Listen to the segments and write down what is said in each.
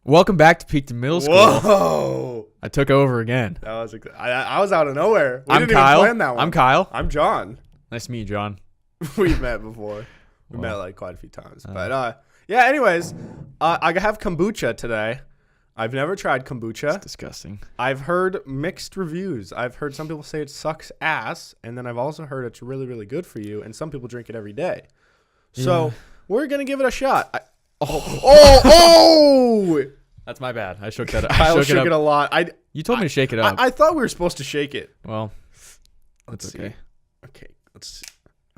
Welcome back to Peak to Middle School. Whoa! I took over again. That was I was out of nowhere. We I'm didn't Kyle. even plan that one. I'm Kyle. I'm John. Nice to meet you, John. We've met before. We Well, met like quite a few times. But yeah. Anyways, I have kombucha today. I've never tried kombucha. It's disgusting. I've heard mixed reviews. I've heard some people say it sucks ass, and then I've also heard it's really, really good for you, and some people drink it every day. So we're gonna give it a shot. Oh! That's my bad. I shook that up. Kyle shook it a lot. You told me to shake it up. I thought we were supposed to shake it. Well, Let's that's see. okay. Okay, let's see.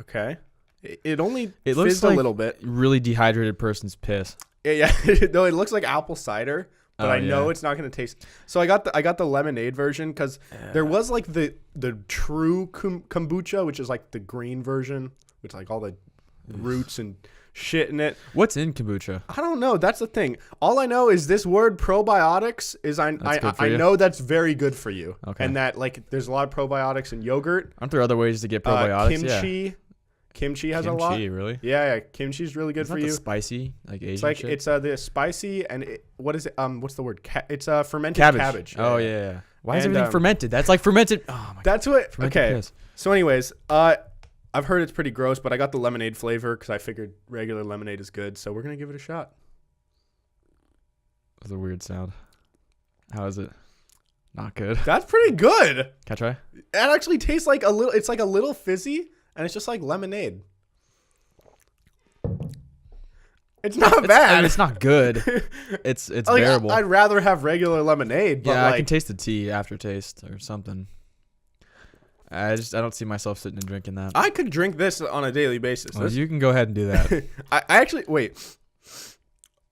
Okay. It only It looks fizzed like a little bit. really dehydrated person's piss. Yeah. No, it looks like apple cider, but I know it's not going to taste. So I got the lemonade version because there was like the true kombucha, which is like the green version, with like all the roots and shit in it. What's in kombucha? I don't know. That's the thing. All I know is this word probiotics is I know that's very good for you. Okay. And that like there's a lot of probiotics in yogurt. Aren't there other ways to get probiotics? Kimchi has a lot. Kimchi, really? Yeah. Kimchi's really good It's for not you. the spicy, like Asian It's like shit? it's the spicy and what is it? What's the word? It's fermented cabbage. Oh yeah. Why is And, everything fermented? That's like fermented. Oh my god. That's what. Fermented Okay. piss. So, anyways, I've heard it's pretty gross, but I got the lemonade flavor because I figured regular lemonade is good. So we're gonna give it a shot. That's a weird sound. How is it? Not good. That's pretty good. Can I try? It actually tastes like a little. It's like a little fizzy, and it's just like lemonade. It's not bad. I mean, it's not good. It's like, bearable. I'd rather have regular lemonade. But Yeah, like, I can taste the tea aftertaste or something. I don't see myself sitting and drinking that. I could drink this on a daily basis. Well, you can go ahead and do that. I actually wait.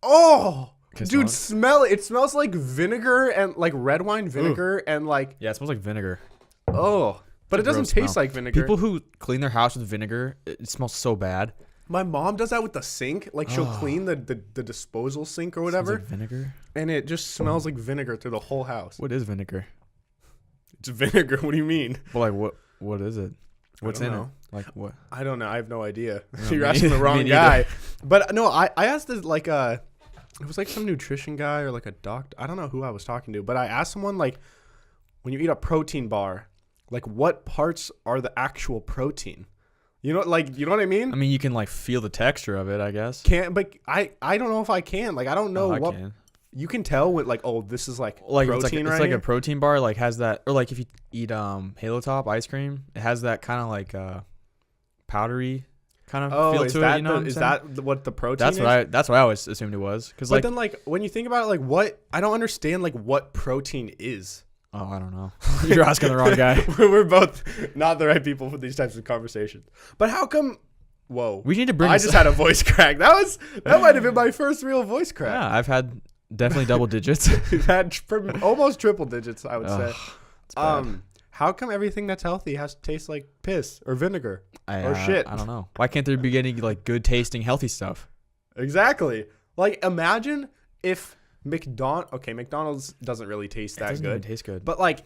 Oh, Okay, dude, smell smell it. It smells like vinegar and like red wine vinegar and like Yeah, it smells like vinegar. but It's it a doesn't gross taste smell. like vinegar. People who clean their house with vinegar, it smells so bad. My mom does that with the sink. Like she'll clean the disposal sink or Smells whatever, like vinegar. and it just smells like vinegar through the whole house. What is vinegar? It's vinegar. What do you mean? Well, like what is it? What's don't in know. it? Like what? I don't know. I have no idea. No, You're me asking the neither. wrong Me guy. But no, I asked this like it was like some nutrition guy or like a doctor. I don't know who I was talking to, but I asked someone like, when you eat a protein bar, like what parts are the actual protein? You know, like you know what I mean? I mean, you can like feel the texture of it, I guess. But I don't know if I can. Like I don't know I what can. you can tell with like this is like Like protein it's right like here. a protein bar, like has that, or like if you eat Halo Top ice cream, it has that kind of like powdery kind of feel is to that it. You know, what I'm is saying? that what the protein is? That's what I always assumed it was. Because But like, then like when you think about it, like what I don't understand like what protein is. oh, I don't know. You're asking the wrong guy. We're both not the right people for these types of conversations. But how come? Whoa! We need to bring. I just had a voice crack. That might have been my first real voice crack. Yeah, I've had definitely double digits. We've had almost triple digits, I would Ugh, say. it's bad. How come everything that's healthy has to taste like piss or vinegar or shit? I don't know. Why can't there be any like good tasting healthy stuff? Exactly. Like imagine if McDonald's doesn't really taste It that doesn't even good, taste good. but like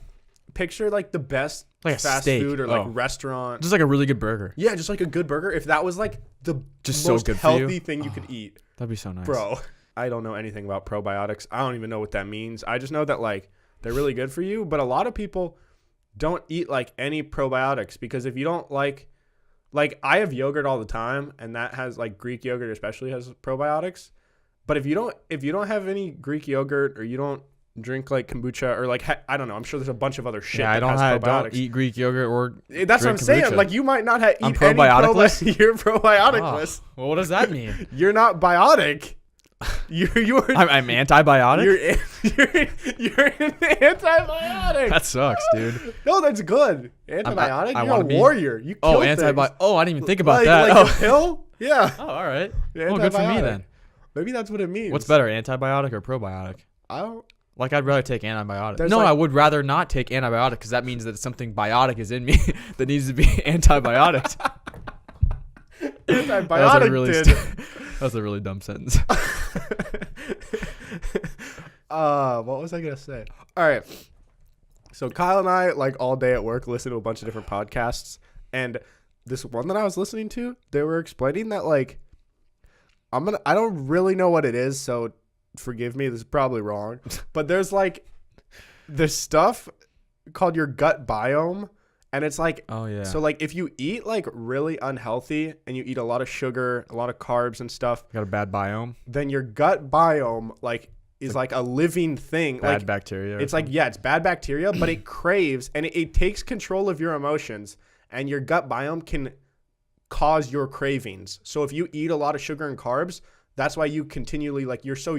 picture like the best Like a fast steak. food or like Oh. restaurant. Just like a really good burger. Yeah, just like a good burger. If that was like the Just so most good for you. healthy thing you could eat, That'd be so nice. bro. I don't know anything about probiotics. I don't even know what that means. I just know that like they're really good for you. But a lot of people don't eat like any probiotics because if you don't like I have yogurt all the time, and that has like Greek yogurt especially has probiotics. But if you don't have any Greek yogurt or you don't drink like kombucha or like I don't know, I'm sure there's a bunch of other shit Yeah, that has probiotics. don't eat Greek yogurt or. That's what I'm drink saying. kombucha. Like you might not have I'm eat any probiotic-less? You're probiotic-less. Oh, well, what does that mean? You're not biotic. You're I'm antibiotic. you're an antibiotic. That sucks, dude. No, that's good. Antibiotic. I You're wanna a be- warrior. You Oh, kill things. antibiotic. Oh, I didn't even think about like, that. Like oh. a pill. Yeah. Oh, all right. Yeah, Well, good for me antibiotic. then. Maybe that's what it means. What's better, antibiotic or probiotic? I don't. Like, I'd rather take antibiotic. There's No, like- I would rather not take antibiotic because that means that something biotic is in me that needs to be antibiotic. Antibiotic That was a really dumb sentence. What was I gonna say? All right. So Kyle and I, like all day at work, listen to a bunch of different podcasts, and this one that I was listening to, they were explaining that like I don't really know what it is, so forgive me, this is probably wrong, but there's like this stuff called your gut biome, and it's like, Oh yeah. so like if you eat like really unhealthy and you eat a lot of sugar, a lot of carbs and stuff, You got a bad biome. then your gut biome like is like a living thing. Bad Like bacteria. or it's like, something. yeah, it's bad bacteria, but it craves and it takes control of your emotions, and your gut biome can cause your cravings. So if you eat a lot of sugar and carbs, that's why you continually like you're so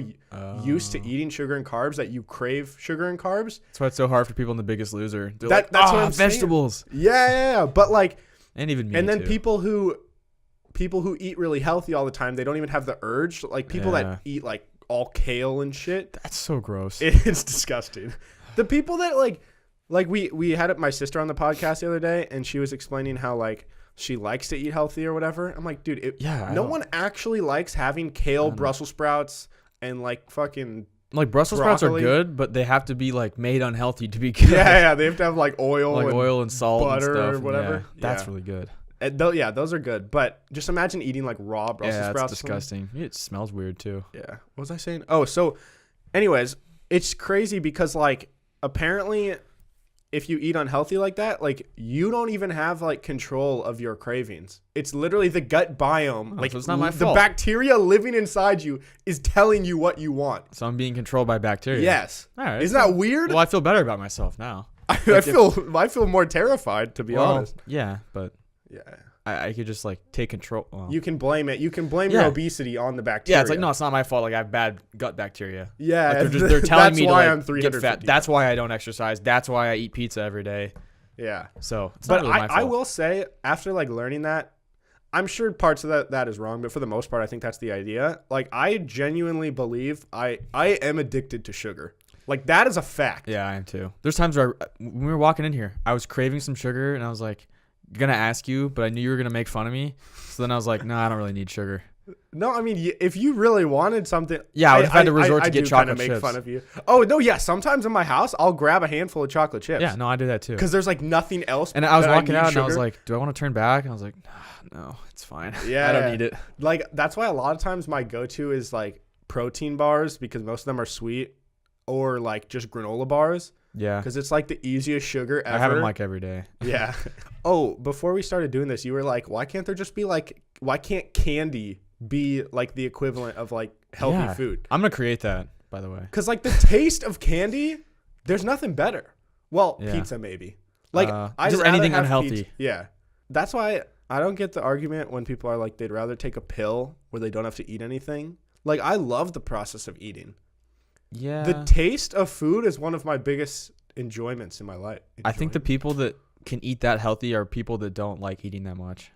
used to eating sugar and carbs that you crave sugar and carbs. That's why it's so hard for people in The Biggest Loser. They're That's what I'm saying. vegetables. Yeah. But like, And even me and then too. people who eat really healthy all the time, they don't even have the urge. Like people Yeah. that eat like all kale and shit, That's so gross. it's disgusting. The people that like we had my sister on the podcast the other day, and she was explaining how like she likes to eat healthy or whatever. I'm like, dude, Yeah, I no don't- one actually likes having kale, Brussels sprouts, and like fucking Like Brussels sprouts are broccoli. good, but they have to be like made unhealthy to be good. yeah, they have to have like oil, Like and oil and salt butter and stuff. or whatever. Yeah, that's Yeah. really good. And those are good. But just imagine eating like raw Brussels Yeah, sprouts. it's disgusting. It smells weird too. Yeah. What was I saying? Oh, so anyways, it's crazy because like apparently if you eat unhealthy like that, like you don't even have like control of your cravings. It's literally the gut biome. Oh, like so it's not my the fault. bacteria living inside you is telling you what you want. So I'm being controlled by bacteria. Yes. All right. Isn't that weird? Well, I feel better about myself now. I feel more terrified, to be honest. Yeah, but Yeah. I could just like take control. Well, You can blame it. You can blame your Yeah. obesity on the bacteria. yeah, it's like no, it's not my fault. Like I have bad gut bacteria. Yeah. Like, they're telling that's me to why like, I'm get 350 fat. That's why I don't exercise. That's why I eat pizza every day. Yeah. So, it's But not really my I fault. will say, after like learning that, I'm sure parts of that is wrong, but for the most part, I think that's the idea. Like, I genuinely believe I am addicted to sugar. Like, that is a fact. Yeah, I am too. There's times where when we were walking in here, I was craving some sugar, and I was like, gonna ask you, but I knew you were gonna make fun of me. So then I was like, no, I don't really need sugar. No, I mean, if you really wanted something, Yeah, I would have had to resort to I get do kinda chocolate make chips. fun of you. Oh no, yeah. Sometimes in my house, I'll grab a handful of chocolate chips. Yeah, no, I do that too. Because there's like nothing else. And I was that walking need out, and I sugar. was like, do I want to turn back? And I was like, no, it's fine. Yeah. I don't need it. Like, that's why a lot of times my go-to is like protein bars, because most of them are sweet, or like just granola bars, Yeah, because it's like the easiest sugar ever. I have them like every day. Yeah. Oh, before we started doing this, you were like, why can't candy be like the equivalent of like healthy Yeah. food? I'm gonna create that, by the way. Because like the taste of candy, there's nothing better. Well, Yeah. pizza maybe. Like I'd just rather anything have unhealthy. pizza. Yeah. That's why I don't get the argument when people are like they'd rather take a pill where they don't have to eat anything. Like I love the process of eating. Yeah, The taste of food is one of my biggest enjoyments in my life. I think the people that can eat that healthy are people that don't like eating that much.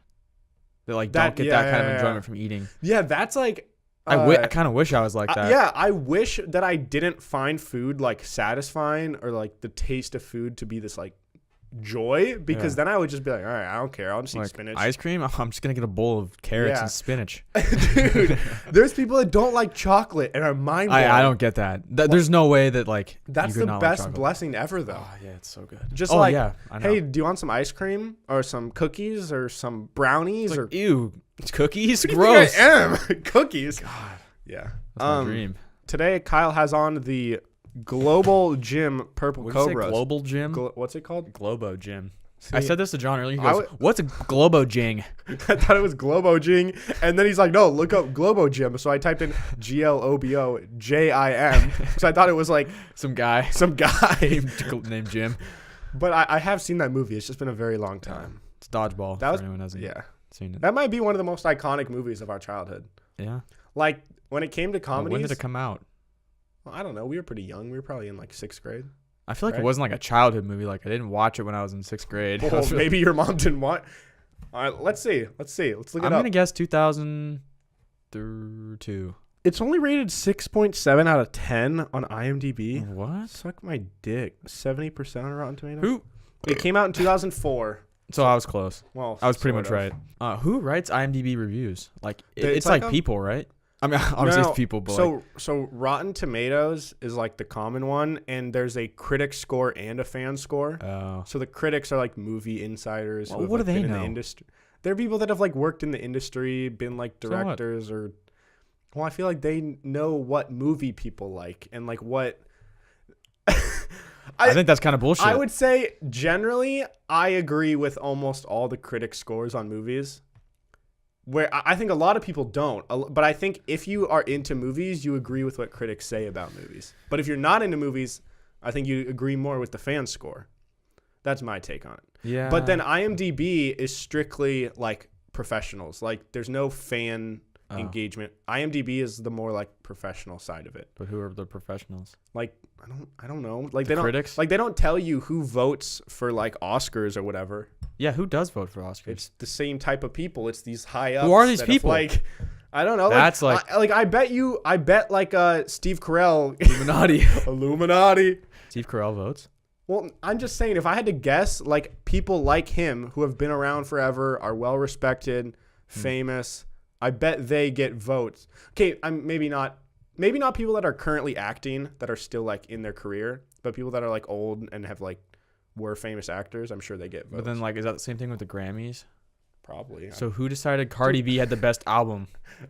That like don't get that kind of enjoyment from eating. Yeah, that's like I kind of wish I was like that. yeah, I wish that I didn't find food like satisfying or like the taste of food to be this like joy, because Yeah. then I would just be like, all right, I don't care. I'll just eat Like spinach. ice cream, I'm just gonna get a bowl of carrots Yeah. and spinach. Dude, there's people that don't like chocolate and are mind blown. I don't get that. There's no way that like That's you the could not best like chocolate. blessing ever, though. Oh yeah, it's so good. Just oh like, yeah, I know. hey, do you want some ice cream or some cookies or some brownies It's or like, ew, cookies, What do you gross. think I am? Cookies. God, Yeah. that's my dream. Today, Kyle has on the Global Gym Purple What did you say, Cobras. Global Gym? What's it called? Globo Gym. See, I said this to John earlier. He I goes, "What's a Globo Jing?" I thought it was Globo Jing, and then he's like, "No, look up Globo Gym." So I typed in GLOBOJIM, so I thought it was like Some guy some guy. named Jim. But I have seen that movie. It's just been a very long time. It's Dodgeball. That was for anyone who hasn't yeah. seen it. That might be one of the most iconic movies of our childhood. Yeah. Like when it came to Well, comedies. when did it come out? Well, I don't know. We were pretty young. We were probably in like 6th grade. I feel like Right. it wasn't like a childhood movie. Like I didn't watch it when I was in 6th grade. Well, maybe your mom didn't want. All right, let's see. Let's look I'm it up. gonna guess 2002. It's only rated 6.7 out of 10 on IMDb. What? Suck my dick. 70% on Rotten Tomatoes. Who? It came out in 2004. So I was close. Well, I was pretty much sort of. right. Who writes IMDb reviews? Like It's it's like like a- people, right? I mean, obviously No, it's people, but so like, so Rotten Tomatoes is like the common one, and there's a critic score and a fan score. So the critics are like movie insiders. Well, who have, what do like, they been in know? the industry. They're people that have like worked in the industry, been like So what? directors or Well, I feel like they know what movie people like and like what. I think that's kind of bullshit. I would say generally I agree with almost all the critic scores on movies. Where I think a lot of people don't, but I think if you are into movies, you agree with what critics say about movies. But if you're not into movies, I think you agree more with the fan score. That's my take on it. Yeah. But then IMDb is strictly like professionals. Like there's no fan engagement. IMDb is the more like professional side of it. But who are the professionals? Like I don't know. Like the critics? They don't tell you who votes for like Oscars or whatever. Yeah, who does vote for Oscars? It's the same type of people. It's these high ups. Who are these people? Like I don't know. That's I bet like Steve Carell Illuminati. Illuminati. Steve Carell votes? Well, I'm just saying, if I had to guess, like people like him who have been around forever, are well respected, famous, I bet they get votes. Okay, maybe not people that are currently acting that are still like in their career, but people that are like old and have like were famous actors, I'm sure they get votes. But then like is that the same thing with the Grammys? Probably. So who decided Cardi B had the best album?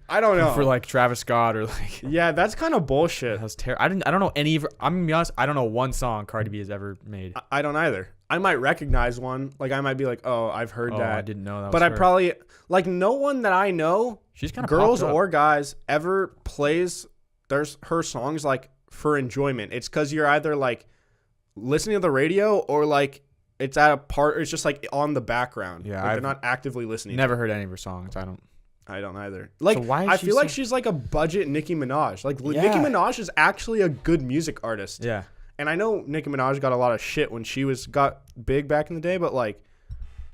I don't know. For like Travis Scott or like. Yeah, that's kind of bullshit. That was terrible. I don't know any of. I'm gonna be honest. I don't know one song Cardi B has ever made. I don't either. I might recognize one. Like I might be like, oh, I've heard that. I didn't know that. But I probably like no one that I know. She's kind of girls or guys ever plays her songs like for enjoyment. It's because you're either like listening to the radio or like. It's at a part. It's just like on the background. Yeah, like they're not actively listening. Never heard any of her songs. I don't either. Like, so why I feel like she's like a budget Nicki Minaj. Like, Nicki Minaj is actually a good music artist. Yeah. And I know Nicki Minaj got a lot of shit when she got big back in the day, but like,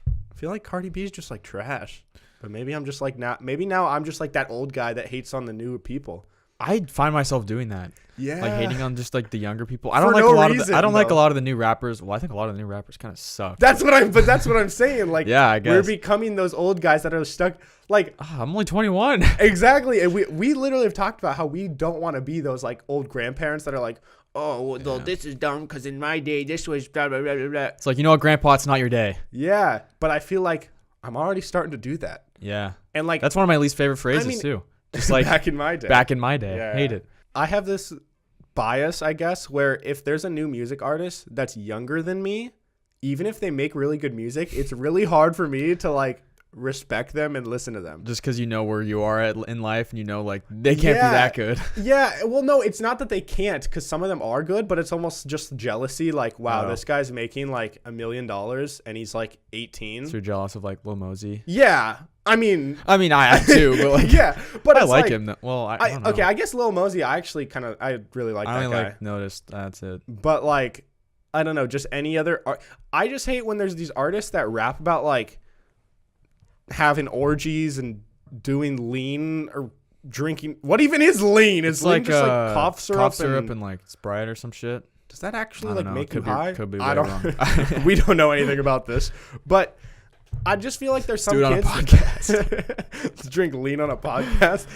I feel like Cardi B is just like trash. But maybe I'm just like now I'm just like that old guy that hates on the newer people. I find myself doing that. Yeah. Like hating on just like the younger people. I don't For like no a lot reason, of I don't like a though. lot of the new rappers. Well, I think a lot of the new rappers kind of suck. That's what I'm saying. Like, yeah, I guess we're becoming those old guys that are stuck. Like, I'm only 21. Exactly. And we literally have talked about how we don't want to be those like old grandparents that are like, oh, well, this is dumb because in my day this was blah blah blah blah blah. It's like, you know what, Grandpa, it's not your day. Yeah, but I feel like I'm already starting to do that. Yeah, and like that's one of my least favorite phrases too. Just like back in my day. Yeah. Hate it. I have this bias, I guess, where if there's a new music artist that's younger than me, even if they make really good music, it's really hard for me to like respect them and listen to them. Just because you know where you are in life and you know like they can't be that good. Yeah, well, no, it's not that they can't because some of them are good, but it's almost just jealousy. Like, wow, this guy's making like $1 million and he's like 18. So you're jealous of like Lil Mosey? Yeah. I mean, I am too, but like, yeah, but I like him. Well, I don't know. Okay, I guess Lil Mosey, I really like that guy. I only like noticed. That's it. But like, I don't know, just any other I just hate when there's these artists that rap about like having orgies and doing lean or drinking. What even is lean? Is lean like just like cough syrup and like Sprite or some shit? Does that actually like make you high? Could be I don't. wrong. We don't know anything about this, but I just feel like there's some kids on a podcast. Drink lean on a podcast.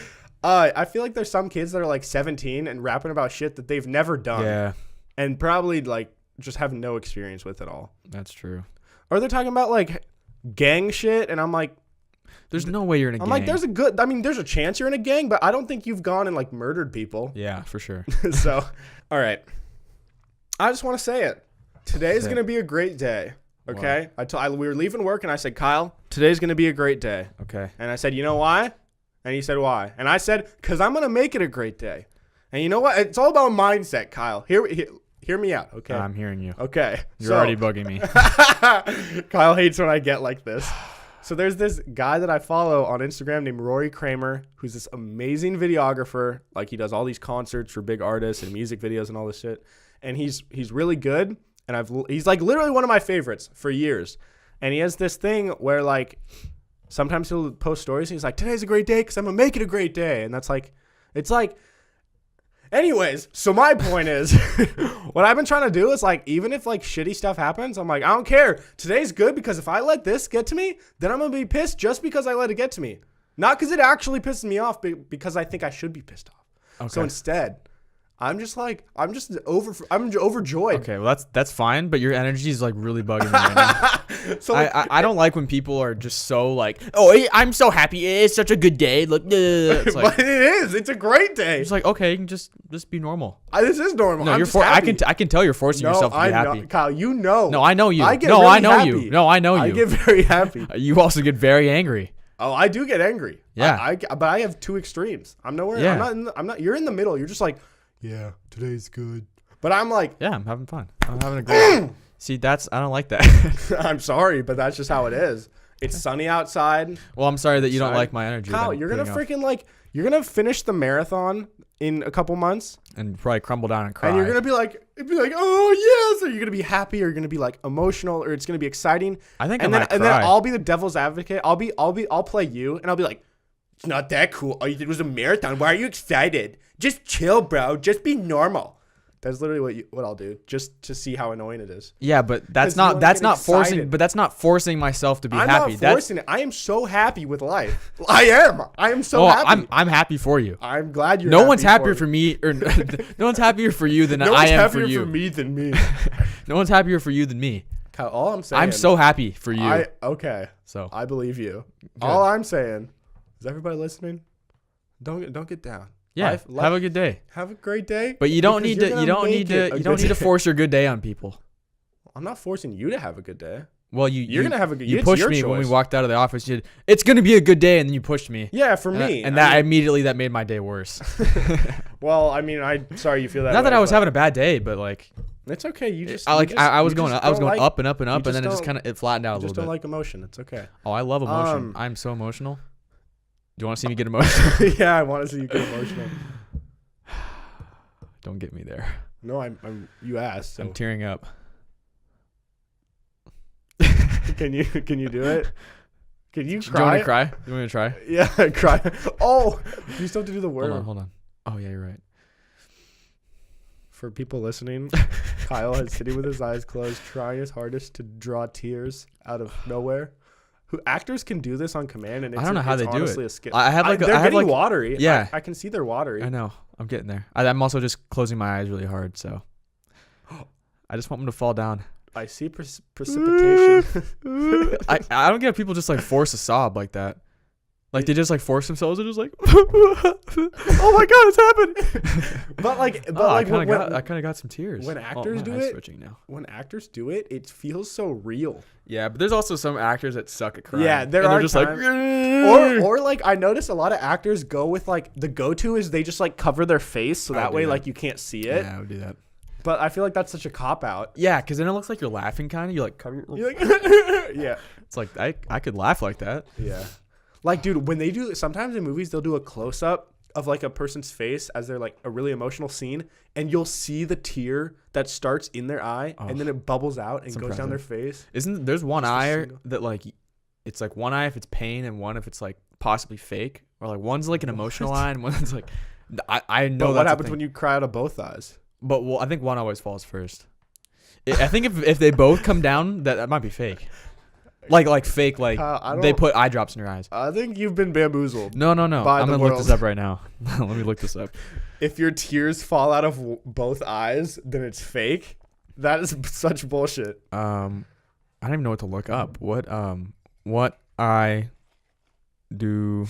I feel like there's some kids that are like 17 and rapping about shit that they've never done. Yeah. And probably like just have no experience with at all. That's true. Or they're talking about like gang shit, and I'm like, there's no way you're in a gang. I'm like, there's a chance you're in a gang, but I don't think you've gone and like murdered people. Yeah, for sure. So, all right. I just want to say it. Today's going to be a great day. Okay? We were leaving work and I said, Kyle, today's going to be a great day. Okay. And I said, you know why? And he said, why? And I said, because I'm going to make it a great day. And you know what? It's all about mindset, Kyle. Hear me out, okay? I'm hearing you. Okay. You're already bugging me. Kyle hates when I get like this. So there's this guy that I follow on Instagram named Rory Kramer, who's this amazing videographer. Like, he does all these concerts for big artists and music videos and all this shit. And he's really good. And he's like literally one of my favorites for years. And he has this thing where like sometimes he'll post stories and he's like, today's a great day because I'm going to make it a great day. And that's like, it's like, anyways, so my point is what I've been trying to do is like, even if like shitty stuff happens, I'm like, I don't care. Today's good because if I let this get to me, then I'm going to be pissed just because I let it get to me. Not because it actually pisses me off, but because I think I should be pissed off. Okay. So instead, I'm just overjoyed. Okay, well that's fine, but your energy is like really bugging me right now. So like, I don't like when people are just so like, oh, I'm so happy. It's such a good day. Look, it's like, but it is. It's a great day. it's like, okay, you can just be normal. This is normal. No, I'm you're just happy. I can tell you're forcing yourself to be happy. Kyle, you know. No, I know you. I get no, really I know happy. you. No, I know you. I get very happy. You also get very angry. Oh, I do get angry. Yeah. But I have two extremes. I'm nowhere. Yeah. I'm not. You're in the middle. You're just like, yeah, today's good. But I'm like, Yeah, I'm having fun. I'm having a great. See, I don't like that. I'm sorry, but that's just how it is. It's sunny outside. Well, I'm sorry that you don't Sorry. like my energy. Kyle, that I'm you're gonna putting off. freaking you're gonna finish the marathon in a couple months, and probably crumble down and cry. and you're gonna be like, oh yes, or you're gonna be happy, or you're gonna be like emotional, or it's gonna be exciting. I think and I then might and then cry. I'll be the devil's advocate. I'll play you, and I'll be like, it's not that cool. All you did was a marathon. Why are you excited? Just chill, bro. Just be normal. That's literally what I'll do, just to see how annoying it is. Yeah, but that's 'Cause you wanna not get forcing. excited. But that's not forcing myself to be I'm happy. not forcing it. I am so happy with life. I am so happy. I'm happy for you. I'm glad you're. No one's happy happier for me, or no one's happier for you than No I one's am happier for you. for me than me. No one's happier for you than me. Kyle, all I'm saying. I'm so happy for you. Okay. So I believe you. Good. All I'm saying is, everybody listening, don't get down. yeah, have a good day. Have a great day. But you don't because need you're to. gonna You don't make need it to. a You don't good need to day. force your good day on people. I'm not forcing you to have a good day. Well, You're gonna have a good. You it's pushed your me when we choice. walked out of the office. You said, it's gonna be a good day, and then you pushed me. Yeah, for And me. and that immediately that made my day worse. Well, I mean, I'm sorry you feel that. Not that way, I was but having a bad day, but like It's okay. You just. I was going up up and up and up, you and then it just just kind of flattened out a You just little don't bit. like emotion. It's okay. Oh, I love emotion. I'm so emotional. Do you want to see me get emotional? Yeah, I want to see you get emotional. Don't get me there. No, I'm. You asked. So I'm tearing up. can you do it? Can you Do you want cry? to cry? You want me to try? Yeah, cry. Oh, you still have to do the word. Hold on. Oh yeah, you're right. For people listening, Kyle is sitting with his eyes closed, trying his hardest to draw tears out of nowhere. Actors can do this on command, and it's, I don't know how it's they do honestly it. a skill. I have like they're I have getting like watery. yeah. I can see they're watery. I know. I'm getting there. I'm also just closing my eyes really hard, so I just want them to fall down. I see precipitation. I don't get people just like force a sob like that. Like they just like force themselves and just like, oh my god, it's happening. but I kind of got some tears. when actors my do eyes it- switching now. when actors do it, it feels so real. Yeah, but there's also some actors that suck at crying. Yeah, there and are they're just times- like, Or like I notice a lot of actors go with like the go-to is they just like cover their face so I'll that do way that. like you can't see it. yeah, I would do that. But I feel like that's such a cop out. Yeah, because then it looks like you're laughing, kind of. You like cover. You're like, yeah, It's like I could laugh like that. yeah. Like, dude, when they do sometimes in movies they'll do a close up of like a person's face as they're like a really emotional scene, and you'll see the tear that starts in their eye and then it bubbles out and goes down their face. Isn't there's one Just a eye single- that like it's like one eye if it's pain and one if it's like possibly fake, or like one's like an emotional eye and one's like I know But that's what a happens thing. when you cry out of both eyes? But well, I think one always falls first. I think if they both come down, that might be fake. Like fake, like they put eye drops in your eyes. I think you've been bamboozled. No. by I'm the gonna look this world. up right now. Let me look this up. If your tears fall out of both eyes, then it's fake. That is such bullshit. I don't even know what to look up. What I do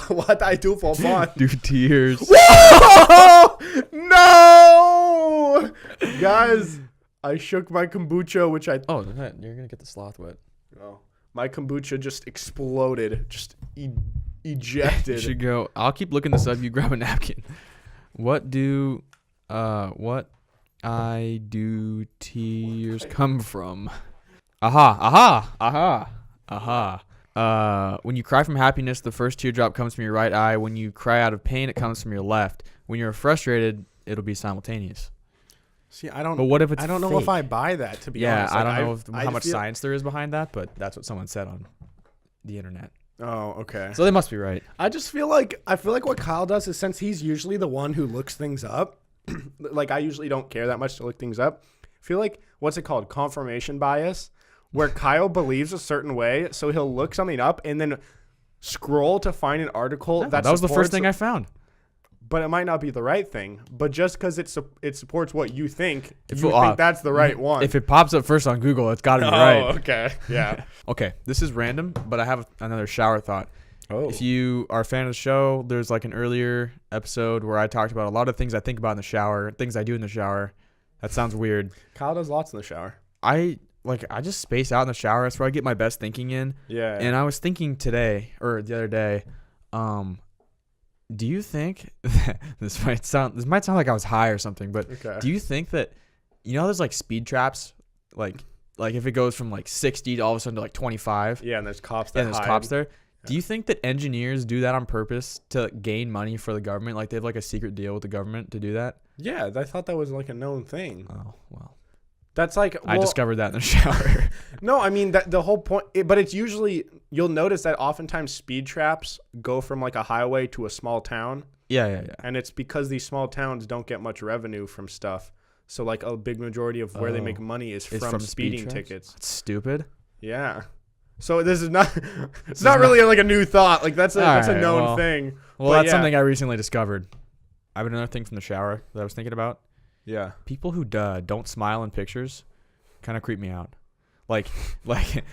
What I do for fun. do tears. Whoa! No! Guys, I shook my kombucha, which I... Oh, you're gonna get the sloth wet. Oh, my kombucha just exploded. Just You ejected. should go. I'll keep looking this up. You grab a napkin. What I do tears come from? Aha. When you cry from happiness, the first teardrop comes from your right eye. When you cry out of pain, it comes from your left. When you're frustrated, it'll be simultaneous. See, I don't... But what if it's I don't know if fake? I buy that, to be Yeah, honest. I Like, don't know how much feel- science there is behind that, but that's what someone said on the internet. Oh, okay. So they must be right. I just feel like what Kyle does is, since he's usually the one who looks things up, like I usually don't care that much to look things up. I feel like, what's it called? Confirmation bias, where Kyle believes a certain way, so he'll look something up and then scroll to find an article That was the first thing I. I found. but it might not be the right thing. But just because it supports what you think, If you it- think that's the right one. If it pops up first on Google, it's got to be oh, right. okay. Yeah. Okay, this is random, but I have another shower thought. Oh. If you are a fan of the show, there's like an earlier episode where I talked about a lot of things I think about in the shower, things I do in the shower. That sounds weird. Kyle does lots in the shower. I just space out in the shower. That's where I get my best thinking in. Yeah. And I was thinking today or the other day, do you think this might sound like I was high or something, but okay. do you think that there's like speed traps, like if it goes from like 60 to all of a sudden to like 25, Yeah, and there's cops that and there's hide. cops there. Do you think that engineers do that on purpose to gain money for the government? Like they have like a secret deal with the government to do that? Yeah, I thought that was like a known thing. Oh, well. That's like I discovered that in the shower. No, I mean that the whole point. But it's usually you'll notice that oftentimes speed traps go from like a highway to a small town, Yeah. and it's because these small towns don't get much revenue from stuff. So like a big majority of where they make money is It's from speed speeding traps? tickets. It's stupid. Yeah. So this is not it's not really like a new thought. Like that's a Alright, known thing. Well, But that's yeah. something I recently discovered. I have another thing from the shower that I was thinking about. Yeah. People who don't smile in pictures kind of creep me out. Like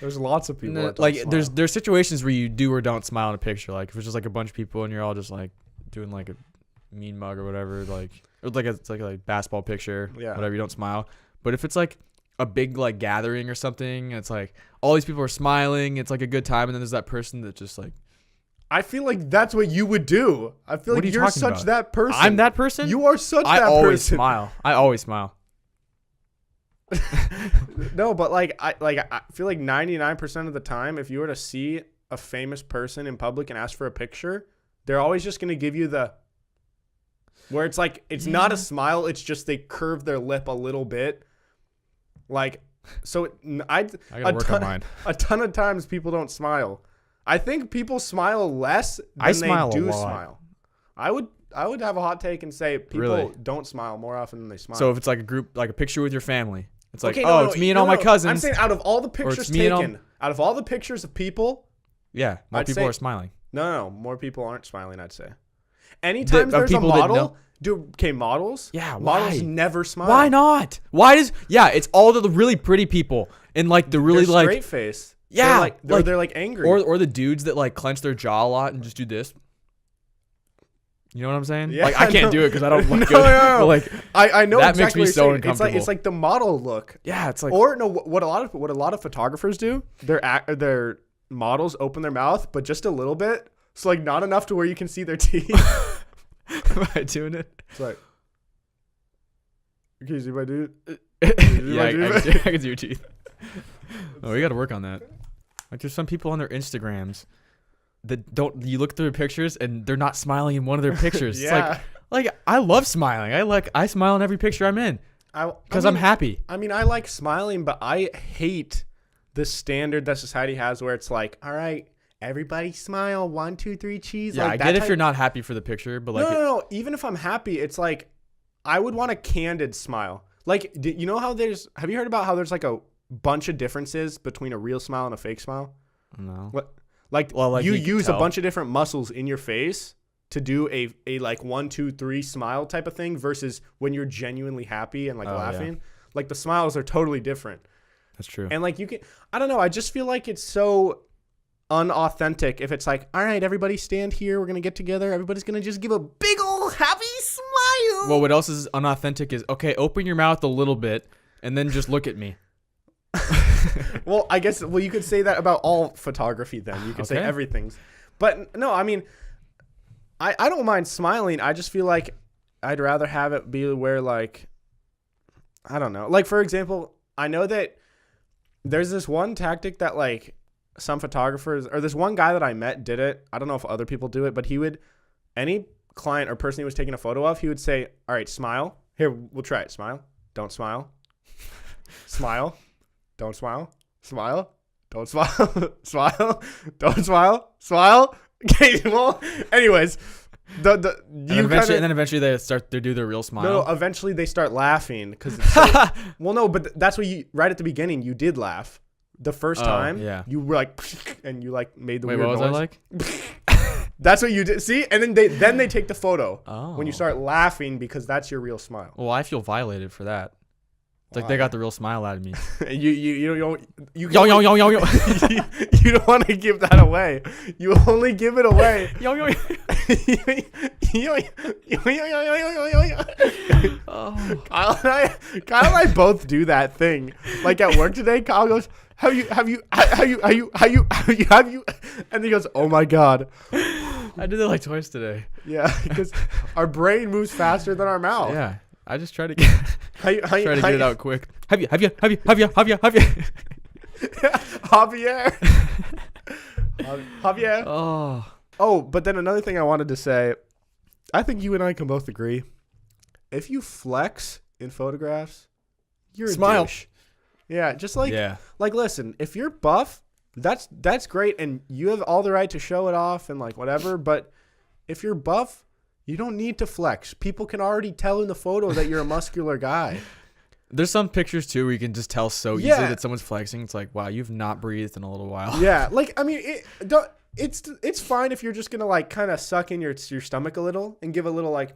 There's lots of people that don't like smile. there's situations where you do or don't smile in a picture. Like if it's just like a bunch of people and you're all just like doing like a mean mug or whatever, like or like it's like a basketball picture, Yeah. whatever, you don't smile. But if it's like a big like gathering or something, it's like all these people are smiling, it's like a good time, and then there's that person that just like, I feel like that's what you would do. I feel What like are you you're talking such about? that person. I'm that person. You are such I that always person. smile. I always smile. No, but I feel like 99% of the time, if you were to see a famous person in public and ask for a picture, they're always just gonna give you the where it's like it's not a smile, it's just they curve their lip a little bit. Like so, I gotta work on mine. a ton of times people don't smile. I think people smile less than I smile they a do lot. smile. I would have a hot take and say people Really? don't smile more often than they smile. So if it's like a group, like a picture with your family, it's like, Okay, oh, no, it's me and no, all my no. cousins. I'm saying out of all the pictures it's me and all- taken, out of all the pictures of people, yeah, more I'd people say- are smiling. no, more people aren't smiling, I'd say. Anytime of there's a people that model, know- dude, okay, models? Yeah, Models why? never smile. Why not? Why does? Yeah, it's all the really pretty people and like the really They're like straight face. Yeah, They're like angry. or the dudes that like clench their jaw a lot and just do this. You know what I'm saying? Yeah, like I can't no. do it because I don't look No, good. no. But like I know that exactly makes me what so you're saying. uncomfortable. It's like the model look. yeah, it's like Or no, what a lot of photographers do, their models open their mouth, but just a little bit. So like not enough to where you can see their teeth. am I doing it? It's like, can you see my dude? Yeah, I can see your teeth. Oh, we got to work on that. Like there's some people on their Instagrams that don't. You look through their pictures and they're not smiling in one of their pictures. Yeah. It's like I love smiling. I smile in every picture I'm in because I'm happy. I mean, I like smiling, but I hate the standard that society has where it's like, all right, everybody smile, 1, 2, 3, cheese. Yeah, like I get if you're not happy for the picture, but like no. Even if I'm happy, it's like I would want a candid smile. Like, you know how have you heard about how there's like a bunch of differences between a real smile and a fake smile? no. Like, Well, you you can use a tell. bunch of different muscles in your face to do a like 1, 2, 3 smile type of thing versus when you're genuinely happy and like Oh, yeah. laughing. Like the smiles are totally different. That's true. And like I don't know, I just feel like it's so unauthentic if it's like, all right, everybody stand here, we're gonna get together, everybody's gonna just give a big old happy smile. Well, what else is unauthentic is okay. Open your mouth a little bit and then just look at me. Well, I guess you could say that about all photography then. You could say Okay. everything's. But no, I mean I don't mind smiling. I just feel like I'd rather have it be where like I don't know. Like for example, I know that there's this one tactic that like some photographers or this one guy that I met did it. I don't know if other people do it, but he would any client or person he was taking a photo of, he would say, "All right, smile. Here, we'll try it. Smile. Don't smile. Smile. Don't smile. Smile. Don't smile. Smile. Don't smile. Smile." Okay, well, anyways, And then eventually they do their real smile. no, eventually they start laughing because well, no, but that's what you right at the beginning you did laugh the first Oh, time. yeah. You were like, and you like made the Wait, weird what was noise. I like? That's what you did. See, and then they take the photo when you Oh. start laughing because that's your real smile. Well, I feel violated for that. It's like they Why? got the real smile out of me. You don't Yo, yo, yo, yo, yo. you don't want to give that away. You only give it away. Yo, yo, yo. Oh. Kyle and I both do that thing. Like at work today, Kyle goes, have you, and he goes, oh my God. I did that like twice today. Yeah, because our brain moves faster than our mouth. Yeah. I just try to get How you, try to get it out quick. Have you? Javier. Javier. Oh, but then another thing I wanted to say, I think you and I can both agree. If you flex in photographs, you're Smile. a douche. Yeah, just like Yeah. like listen, if you're buff, that's great and you have all the right to show it off and like whatever, but if you're buff, you don't need to flex. People can already tell in the photo that you're a muscular guy. There's some pictures too where you can just tell so easily Yeah. that someone's flexing. It's like, wow, you've not breathed in a little while. Yeah, like I mean, it's fine if you're just gonna like kind of suck in your stomach a little and give a little like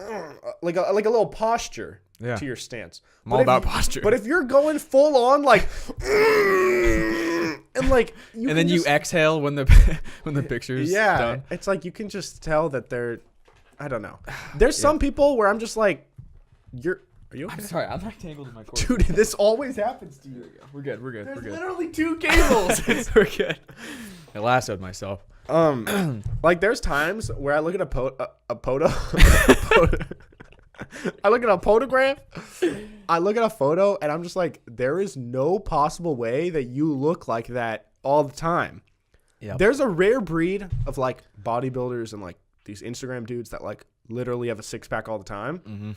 a little posture Yeah. to your stance. I'm all about posture. But if you're going full on like and like you and then can you just- exhale when the when the picture's done. it's like you can just tell that they're I don't know. There's some people where I'm just like are you okay? I'm sorry, I'm not tangled in my cord. Dude, this always happens to you. We're good. We're good. There's We're good. literally 2 cables. We're good. I lassoed myself. Like there's times where I look at I look at a photograph, I look at a photo, and I'm just like, there is no possible way that you look like that all the time. Yeah. There's a rare breed of like bodybuilders and like these Instagram dudes that like literally have a 6-pack all the time. Mm-hmm.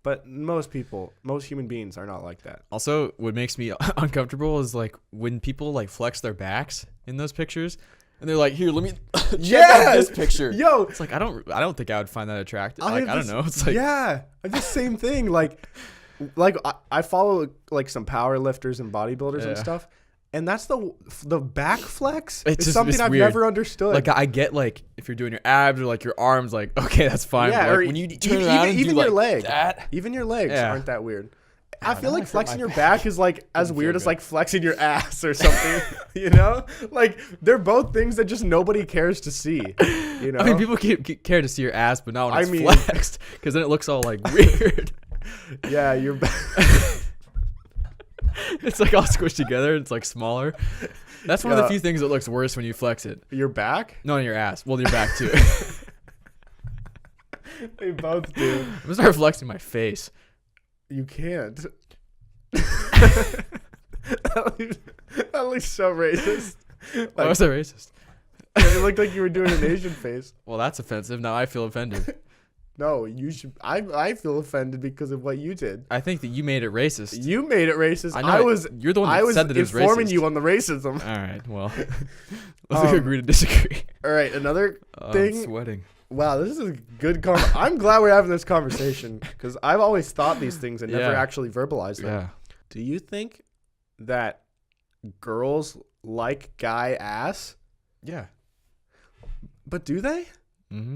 But most human beings are not like that. Also, what makes me uncomfortable is like when people like flex their backs in those pictures, and they're like, "Here, let me check out this picture." Yo, It's like I don't think I would find that attractive. Like I don't know. It's like yeah, the same thing. Like I follow like some power lifters and bodybuilders and Yeah. stuff, and that's the back flex. It's It's just- something it's I've weird. never understood. like I get like if you're doing your abs or like your arms, like okay, that's fine. Yeah, but, like, or when you even- turn around and even do your like leg. that, Even your legs Yeah. aren't that weird. I I feel don't like like flexing my your back. back is like as Doesn't weird feel as good. like flexing your ass or something. You know, like they're both things that just nobody cares to see. You know, I mean, people care to see your ass, but not when I it's mean- flexed, because then it looks all like weird. yeah, your back. It's like all squished together. It's like smaller. That's one of the Yeah. few things that looks worse when you flex it. Your back? Not on your ass. Well, your back too. They both do. I'm gonna start flexing my face. You can't. That looks so racist. Why Like, was I racist? it looked like you were doing an Asian face. Well, that's offensive. Now I feel offended. No, you should. I feel offended because of what you did. I think that you made it racist. You made it racist. I know I it. was. You're the one that I was said that it was informing racist. you on the racism. All right. Well, let's agree to disagree. All right, another I'm thing. sweating. Wow, this is a good I'm glad we're having this conversation because I've always thought these things and never Yeah. actually verbalized them. Yeah. Do you think that girls like guy ass? Yeah. But do they? Mm-hmm.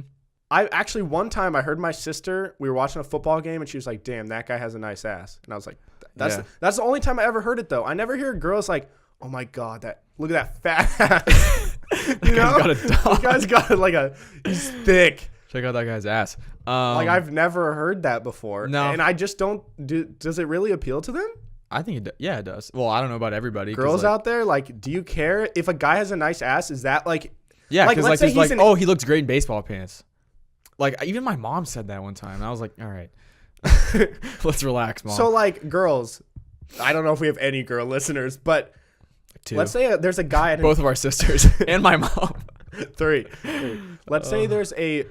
I actually one time I heard my sister. We were watching a football game and she was like, "Damn, that guy has a nice ass." And I was like, "That's Yeah. that's the only time I ever heard it though. I never hear girls like, oh my god, look at that fat ass." You know, got a dog. that guy's got like he's thick. Check out that guy's ass. Like I've never heard that before. No. And I just don't. Does it really appeal to them? I think it does. Well, I don't know about everybody. 'cause, Girls like, out there, like, do you care if a guy has a nice ass? Is that like? Yeah, like, because let's like, say there's he's like, an- oh, he looks great in baseball pants. Like even my mom said that one time, and I was like, all right, let's relax, mom. So like girls, I don't know if we have any girl listeners, but Two. let's say there's a guy at both of our sisters and my mom. three. Let's say there's a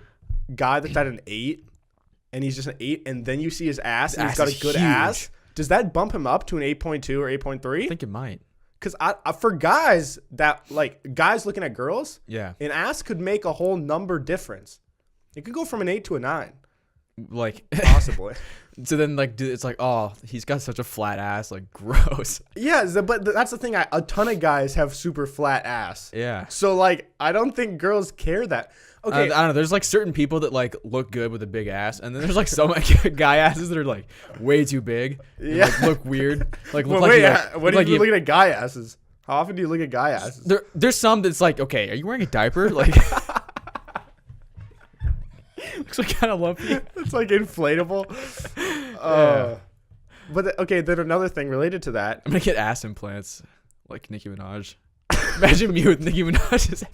guy that's at an 8, and he's just an 8, and then you see his ass, and he's ass got a is good huge. ass. Does that bump him up to an 8.2 or I 8.3? think it might. Because for guys that like guys looking at girls, Yeah. an ass could make a whole number difference. It could go from an 8 to a 9. like Possibly. so then like dude, it's like, oh, he's got such a flat ass, like gross. Yeah, but that's the thing. A ton of guys have super flat ass. Yeah. So like, I don't think girls care that. Okay. I don't know. There's like certain people that like look good with a big ass, and then there's like some like, guy asses that are like way too big. And, Yeah. like, look weird. Like look Well, wait, like what do you looking at guy asses? How often do you look at guy asses? There's some that's like, okay, are you wearing a diaper? Like, looks like kind of lumpy. It's like inflatable. But okay, then another thing related to that. I'm gonna get ass implants like Nicki Minaj. Imagine me with Nicki Minaj's.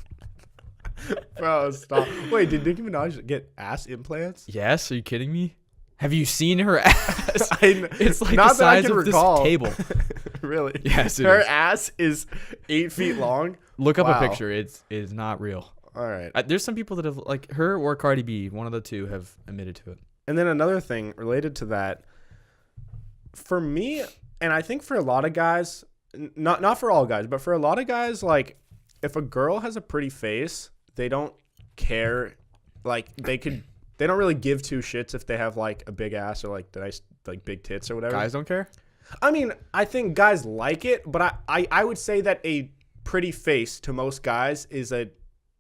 Bro, stop. Wait, did Nicki Minaj get ass implants? Yes, are you kidding me? Have you seen her ass? It's like not the that I size can of recall. this table. Really? Yes, it Her is. ass is 8 feet long. Look up Wow. a picture. It is not real. All right. There's some people that have like her or Cardi B. One of the two have admitted to it. And then another thing related to that, for me, and I think for a lot of guys, not for all guys, but for a lot of guys, like if a girl has a pretty face, they don't care. Like they don't really give two shits if they have like a big ass or like nice like big tits or whatever. Guys don't care. I mean, I think guys like it, but I would say that a pretty face to most guys is a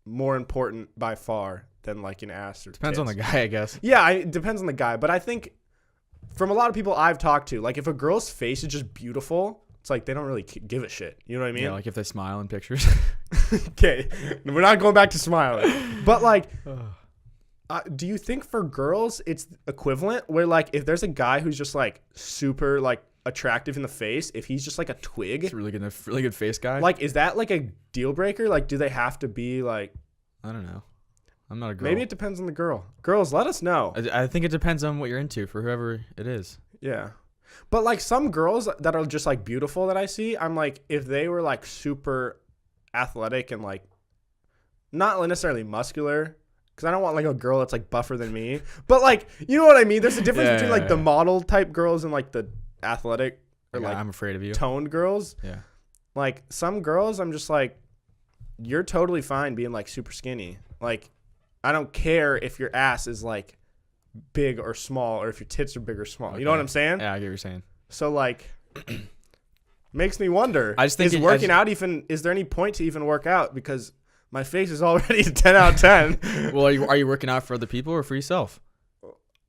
more important by far than like an ass or Depends on the guy, I guess. Yeah, it depends on the guy, but I think from a lot of people I've talked to, like if a girl's face is just beautiful, it's like they don't really give a shit. You know what I mean? Yeah, like if they smile in pictures. Okay, we're not going back to smiling, but like, do you think for girls it's equivalent? Where like if there's a guy who's just like super like attractive in the face, if he's just like a twig, It's a really good face guy. like is that like a deal breaker? Like, do they have to be like? I don't know. I'm not a girl. Maybe it depends on the girl. Girls, let us know. I think it depends on what you're into for whoever it is. Yeah. But like some girls that are just like beautiful that I see, I'm like, if they were like super athletic and like not necessarily muscular, because I don't want like a girl that's like buffer than me, but like, you know what I mean? There's a difference between like the model type girls and like the athletic or like I'm afraid of you. toned girls. Yeah. Like some girls, I'm just like, you're totally fine being like super skinny. Like, I don't care if your ass is like big or small or if your tits are big or small. Okay. You know what I'm saying? Yeah, I get what you're saying. So like, makes me wonder. I just think is there any point to even work out? Because my face is already a 10 out of 10. Well, are you working out for other people or for yourself?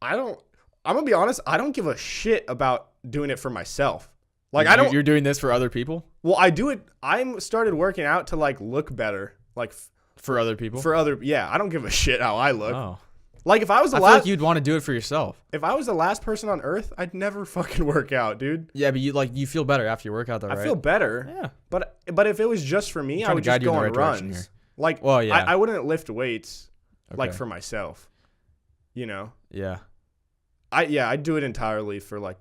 I'm gonna be honest. I don't give a shit about doing it for myself. Like You're doing this for other people? Well, I do it. I started working out to like look better. Like For other people? yeah. I don't give a shit how I look. Oh. Like if I was I feel like you'd want to do it for yourself. if I was the last person on earth, I'd never fucking work out, dude. Yeah, but you feel better after you work out though, right? I feel better. Yeah. But if it was just for me, I'm I would trying just to guide you go in the on right direction runs. here. Like, Well, yeah. I wouldn't lift weights like Okay. for myself. You know, Yeah. I do it entirely for like.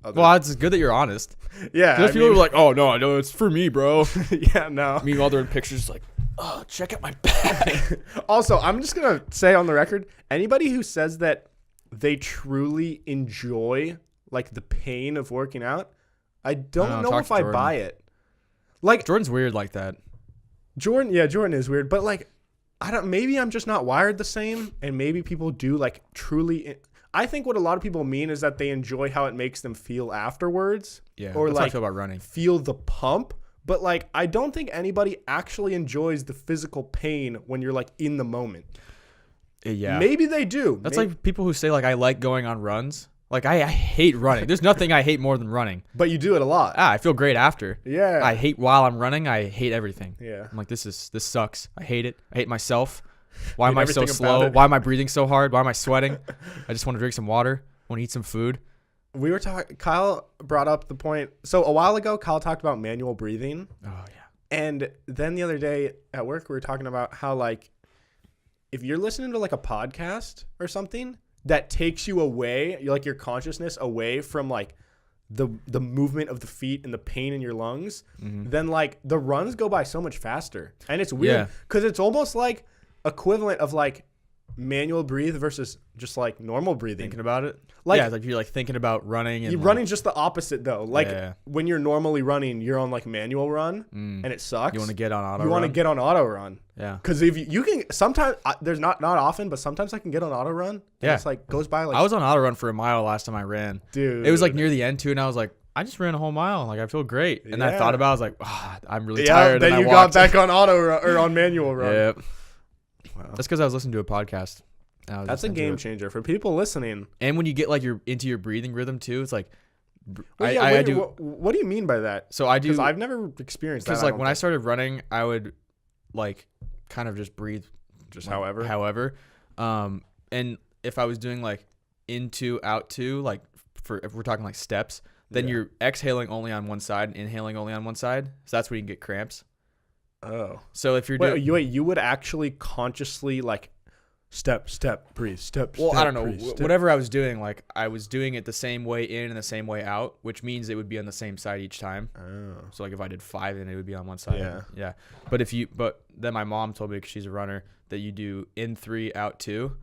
Other, Well, it's good that you're honest. yeah. Because people are like, oh, no, it's for me, bro. yeah, no. Meanwhile, they're in pictures like, oh, check out my back. Also, I'm just gonna say on the record, anybody who says that they truly enjoy like the pain of working out, I don't know talk if to I Jordan. buy it. Like Jordan's weird like that. Jordan is weird, but like maybe I'm just not wired the same, and maybe people do like truly. I think what a lot of people mean is that they enjoy how it makes them feel afterwards. Yeah. Or that's how I like feel about running. feel the pump. But like I don't think anybody actually enjoys the physical pain when you're like in the moment. Yeah. Maybe they do. That's like people who say like I like going on runs. Like I hate running. There's nothing I hate more than running. But you do it a lot. I feel great after. Yeah. I hate while I'm running. I hate everything. Yeah. I'm like this sucks. I hate it. I hate myself. Why am I so everything slow? about it. Why am I breathing so hard? Why am I sweating? I just want to drink some water. Want to eat some food. We were talking. Kyle brought up the point. So a while ago, Kyle talked about manual breathing. Oh yeah. And then the other day at work, we were talking about how like if you're listening to like a podcast or something that takes you away, like your consciousness away from like the movement of the feet and the pain in your lungs, then like the runs go by so much faster. And it's weird because it's almost like equivalent of like manual breathe versus just like normal breathing. Thinking about it. Like, yeah, like you're like thinking about running. And you're like, running's just the opposite though. Like yeah. when you're normally running, you're on like manual run and it sucks. You want to get on auto. You want to get on auto run. Yeah. Because if you can sometimes there's not often, but sometimes I can get on auto run. And Yeah. it's like goes by like I was on auto run for a mile last time I ran. dude. It was like near the end too, and I was like, I just ran a whole mile. Like I feel great. And I thought about it, I was like, I'm really tired. Then and you I got walked. back on auto run, or on manual run. Yep. Wow. That's because I was listening to a podcast. That's a game changer for people listening. And when you get like you're into your breathing rhythm too, it's like Well, I do. What do you mean by that? So I do. Because I've never experienced that. Because like when I started running, I would like kind of just breathe, just like, however, and if I was doing like into out to like if we're talking like steps, then you're exhaling only on one side and inhaling only on one side. So that's where you can get cramps. Oh. So if you're doing you would actually consciously like step, breathe, step. Well, step, I don't know. breathe, Whatever I was doing, like I was doing it the same way in and the same way out, which means it would be on the same side each time. Oh. So like if I did 5, then it would be on one side. Yeah. Yeah. But then my mom told me, because she's a runner, that you do in 3, out 2.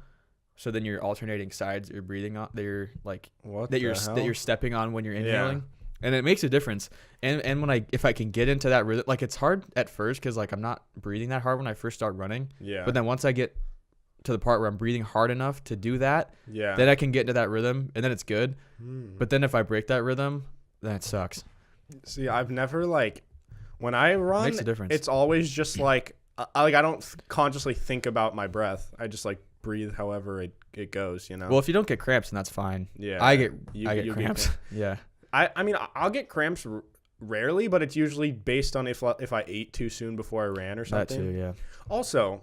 So then you're alternating sides you're breathing on. That you're like that you're stepping on when you're inhaling. And it makes a difference. And when if I can get into that rhythm, like it's hard at first because like I'm not breathing that hard when I first start running. Yeah. But then once I get to the part where I'm breathing hard enough to do that, then I can get into that rhythm and then it's good. But then if I break that rhythm, then it sucks. See, I've never when I run, Makes a difference. It's always just I don't consciously think about my breath. I just breathe however it goes, you know. Well, if you don't get cramps, then that's fine. Yeah. I get cramps. Yeah. I mean, I'll get cramps rarely, but it's usually based on if I ate too soon before I ran or something. That too, yeah. Also,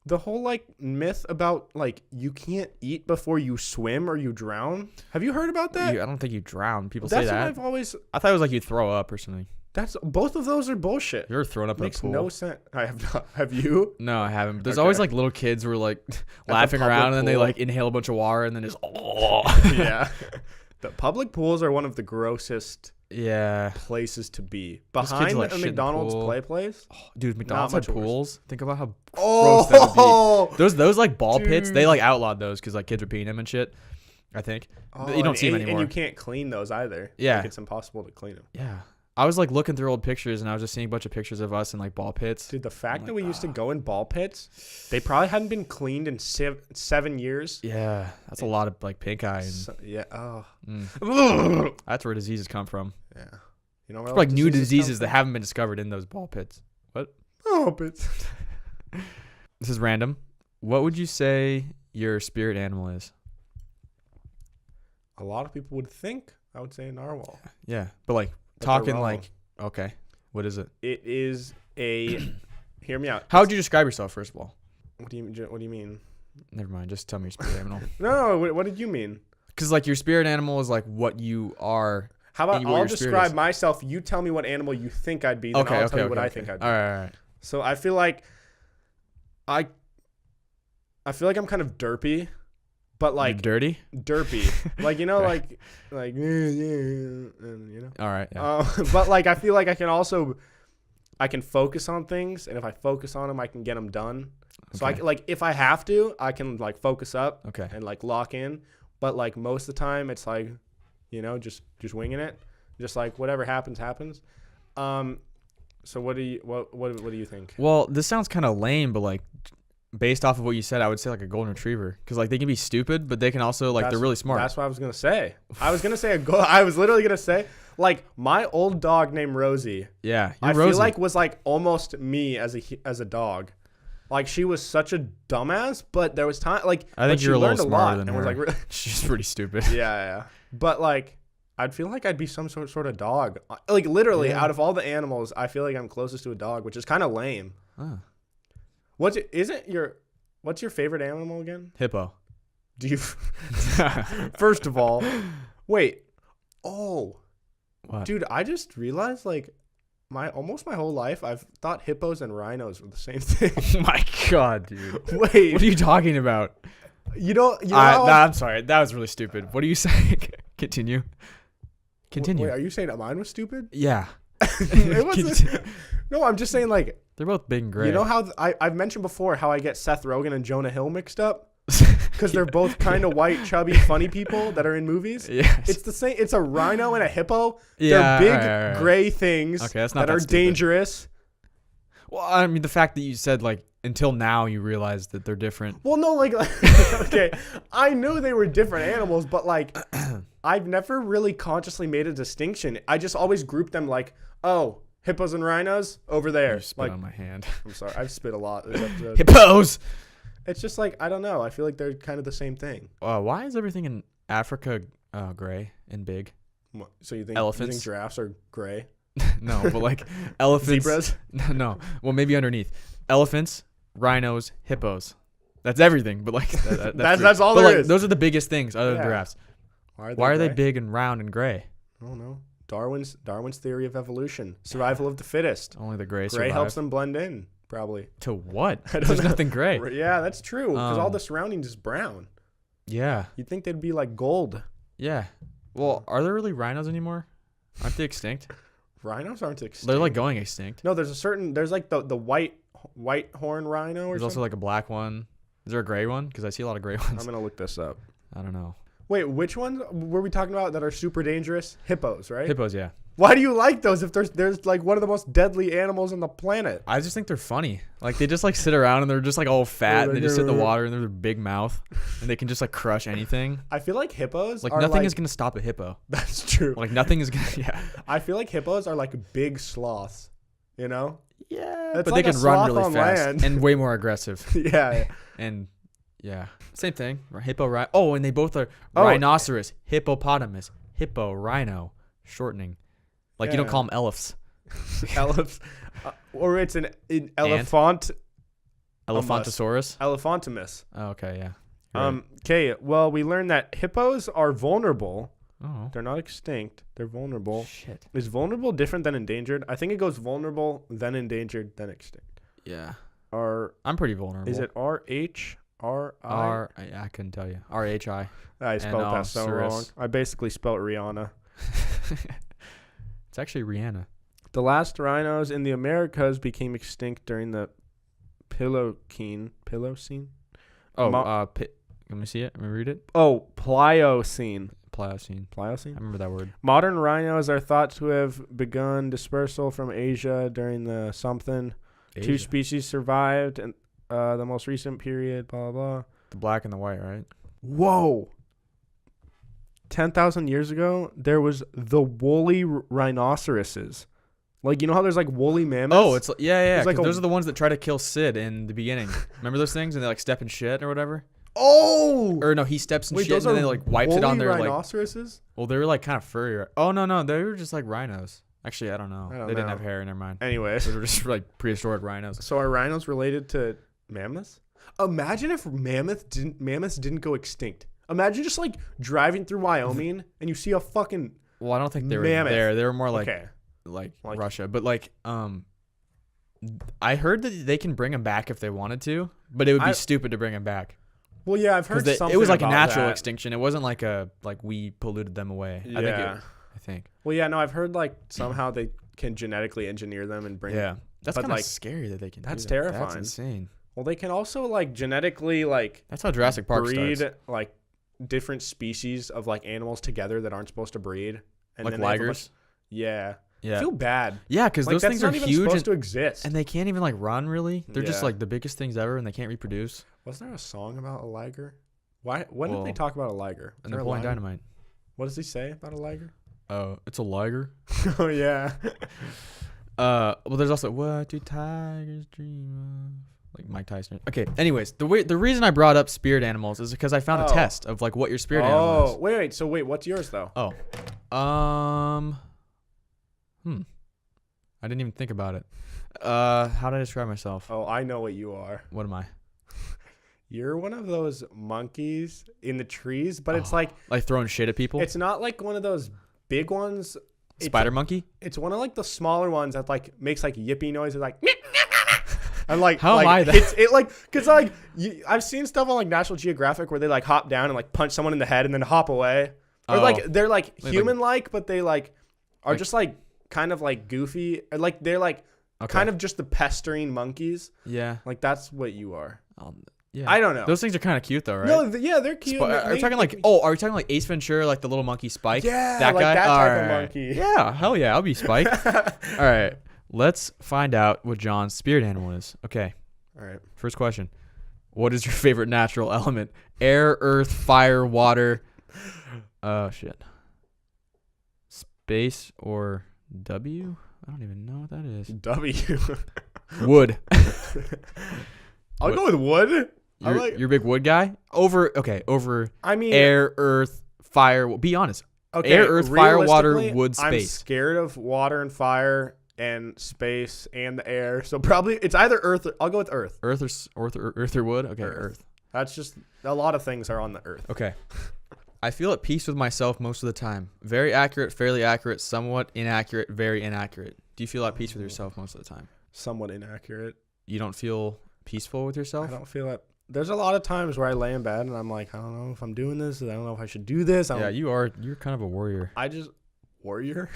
the whole myth about you can't eat before you swim or you drown. Have you heard about that? I don't think you drown. People say that. That's what I thought it was like you throw up or something. Both of those are bullshit. You're throwing up Makes in a pool. no sense. I have not. Have you? No, I haven't. There's always little kids who are laughing around and then they inhale a bunch of water and then just Yeah. The public pools are one of the grossest places to be. Behind a McDonald's play place. Oh, dude, McDonald's had pools. Think about how gross that would be. Those ball pits, they Dude. outlawed those because kids are peeing them and shit. I think. You don't see them anymore. And you can't clean those either. Yeah. It's impossible to clean them. Yeah. I was looking through old pictures and I was just seeing a bunch of pictures of us in ball pits. Dude, the fact that we used to go in ball pits, they probably hadn't been cleaned in 7 years. Yeah, that's a lot of pink eye. That's where diseases come from. Yeah. You know what else new diseases that haven't been discovered in those ball pits. What? Ball pits. This is random. What would you say your spirit animal is? A lot of people would think I would say a narwhal. Yeah, but talking okay, what is it? It is a. Hear me out. How would you describe yourself, first of all? What do you mean? Never mind. Just tell me your spirit animal. No. What did you mean? Because your spirit animal is what you are. How about I'll describe myself? You tell me what animal you think I'd be. Then I'll tell you what I think I'd be. All right. So I feel like I feel like I'm kind of derpy. But You're dirty, derpy, All right. Yeah. But I feel like I can focus on things, and if I focus on them, I can get them done. Okay. So if I have to, I can focus up, and lock in. But most of the time, it's just winging it, just whatever happens. So what do you think? Well, this sounds kind of lame, but based off of what you said, I would say a golden retriever, because they can be stupid, but they can also they're really smart. That's what I was gonna say. I was literally gonna say my old dog named Rosie. Yeah, Rosie. Feel was almost me as a dog. She was such a dumbass, but there was time I think she you're a learned little a lot smarter than and her. was She's pretty stupid. Yeah. But I'd feel like I'd be some sort of dog. Literally, out of all the animals, I feel like I'm closest to a dog, which is kind of lame. Oh. What's your favorite animal again? Hippo. Do you? First of all, wait. Oh, what? Dude, I just realized almost my whole life I've thought hippos and rhinos were the same thing. Oh my god, dude. Wait, what are you talking about? I'm sorry. That was really stupid. What are you saying? Continue. Wait, are you saying that mine was stupid? Yeah. It wasn't. No, I'm just saying they're both big and gray. You know how I've mentioned before how I get Seth Rogen and Jonah Hill mixed up? because they're both kind of white, chubby, funny people that are in movies. Yes. It's the same. It's a rhino and a hippo. Yeah, They're big gray things that are dangerous. Well, I mean, the fact that you said like until now you realize that they're different. Well, no, like okay, I knew they were different animals, but like I've never really consciously made a distinction. I just always grouped them like, oh, hippos and rhinos over there. You spit like, on my hand. I'm sorry, I've spit a lot this episode. Hippos. It's just like I don't know. I feel like they're kind of the same thing. Why is everything in Africa gray and big? So you think giraffes are gray? No, but like elephants. Zebras? No. Well, maybe underneath. Elephants, rhinos, hippos. That's everything. But like that's all but there like, is. Those are the biggest things other than giraffes. Why are they big and round and gray? I don't know. Darwin's theory of evolution. Survival of the fittest. Only the gray survive. Gray helps them blend in, probably. To what? There's nothing gray. Yeah, that's true. Because all the surroundings is brown. Yeah. You'd think they'd be like gold. Yeah. Well, are there really rhinos anymore? Aren't they extinct? Rhinos aren't extinct. They're like going extinct. No, there's like the white horn rhino or There's something. also like a black one. Is there a gray one? Because I see a lot of gray ones. I'm going to look this up. I don't know. Wait, which ones were we talking about that are super dangerous? Hippos, right? Hippos, yeah. Why do you like those if there's like one of the most deadly animals on the planet? I just think they're funny. Like they just like sit around and they're just like all fat and they just sit in the water and they're a big mouth and they can just like crush anything. I feel like hippos like are nothing is gonna stop a hippo. That's true. Like nothing is gonna. Yeah. I feel like hippos are like big sloths. You know? Yeah. It's but like they can run really fast land. and way more aggressive. Yeah. And yeah, same thing. Hippo. Oh, and they both are rhinoceros, hippopotamus, hippo, rhino, shortening. Like you don't call them elephs. Elephs. Or it's an elephant. Elephantosaurus. Elephantimus. Oh, okay, yeah. Right. Okay, well, we learned that hippos are vulnerable. Oh. They're not extinct. They're vulnerable. Shit. Is vulnerable different than endangered? I think it goes vulnerable, then endangered, then extinct. Yeah. I'm pretty vulnerable. Is it R-H-R-I? I couldn't tell you. R-H-I. I spelled that so wrong. I basically spelled Rihanna. It's actually Rihanna. The last rhinos in the Americas became extinct during the Pliocene. Oh, let me see it. Let me read it. Oh, Pliocene. Pliocene. Pliocene? I remember that word. Modern rhinos are thought to have begun dispersal from Asia during the something. Asia. 2 species survived in the most recent period, blah, blah, blah. The black and the white, right? Whoa. 10,000 years ago, there was the woolly rhinoceroses. Like, you know how there's like woolly mammoths? Oh, it's yeah. Like those are the ones that try to kill Sid in the beginning. Remember those things? And they like step in shit or whatever? Oh! Or no, he steps in shit and then they like wipes it on their rhinoceroses? Like. Well, they were like kind of furry. Oh, no. They were just like rhinos. Actually, I don't know. They didn't have hair. Never mind. Anyway. They were just like prehistoric rhinos. So are rhinos related to mammoths? Imagine if mammoths didn't go extinct. Imagine just like driving through Wyoming and you see a fucking Well, I don't think they were mammoth. there. They were more like Russia. But like I heard that they can bring them back if they wanted to, but it would be stupid to bring them back. Well, yeah, I've heard something. It was like a about natural that. extinction. It wasn't like we polluted them away. Yeah. I think. Well, yeah, no, I've heard like somehow they can genetically engineer them and bring. Yeah, that's kind of like, scary that they can. That's do that. terrifying. That's insane. Well, they can also like genetically like. That's how Jurassic Park breed starts. Like different species of like animals together that aren't supposed to breed. And like ligers. Yeah. Yeah. I feel bad. Yeah, because those things are huge supposed to exist, and they can't even like run. Really, they're just like the biggest things ever, and they can't reproduce. Wasn't there a song about a liger? When did they talk about a liger? And Napoleon Dynamite. What does he say about a liger? It's a liger. Oh yeah. Well, there's also what do tigers dream of? Like Mike Tyson. Okay. Anyways, the reason I brought up spirit animals is because I found a test of like what your spirit animal is. Oh, wait. So what's yours though? Oh, I didn't even think about it. How did I describe myself? Oh, I know what you are. What am I? You're one of those monkeys in the trees, but it's like throwing shit at people. It's not like one of those big ones. Spider monkey. It's one of like the smaller ones that like makes like yippee noises, like. And like how am I that? It like because like I've seen stuff on like National Geographic where they like hop down and like punch someone in the head and then hop away, or like they're like human like, but they like are just like kind of like goofy, or like they're like kind of just the pestering monkeys. Yeah, like that's what you are. Yeah. I don't know. Those things are kind of cute though, right? No, yeah, they're cute. Are you talking like? Oh, are you talking like Ace Ventura, like the little monkey Spike? Yeah, that like guy. that type of right. monkey. Yeah, hell yeah, I'll be Spike. All right, let's find out what John's spirit animal is. Okay. All right. First question: what is your favorite natural element? Air, earth, fire, water. Oh shit. Space or W? I don't even know what that is. W. Wood. I'll go with wood. You're a big wood guy? Over I mean, air, earth, fire. Be honest. Okay, air, earth, fire, water, wood, I'm space. scared of water and fire and space and the air. So probably it's either earth. I'll go with earth. Earth or wood? Okay, earth. That's just a lot of things are on the earth. Okay. I feel at peace with myself most of the time. Very accurate, fairly accurate, somewhat inaccurate, very inaccurate. Do you feel at peace with yourself most of the time? Somewhat inaccurate. You don't feel peaceful with yourself? I don't feel it. There's a lot of times where I lay in bed and I'm like, I don't know if I'm doing this. I don't know if I should do this. Yeah, you're kind of a warrior. Warrior?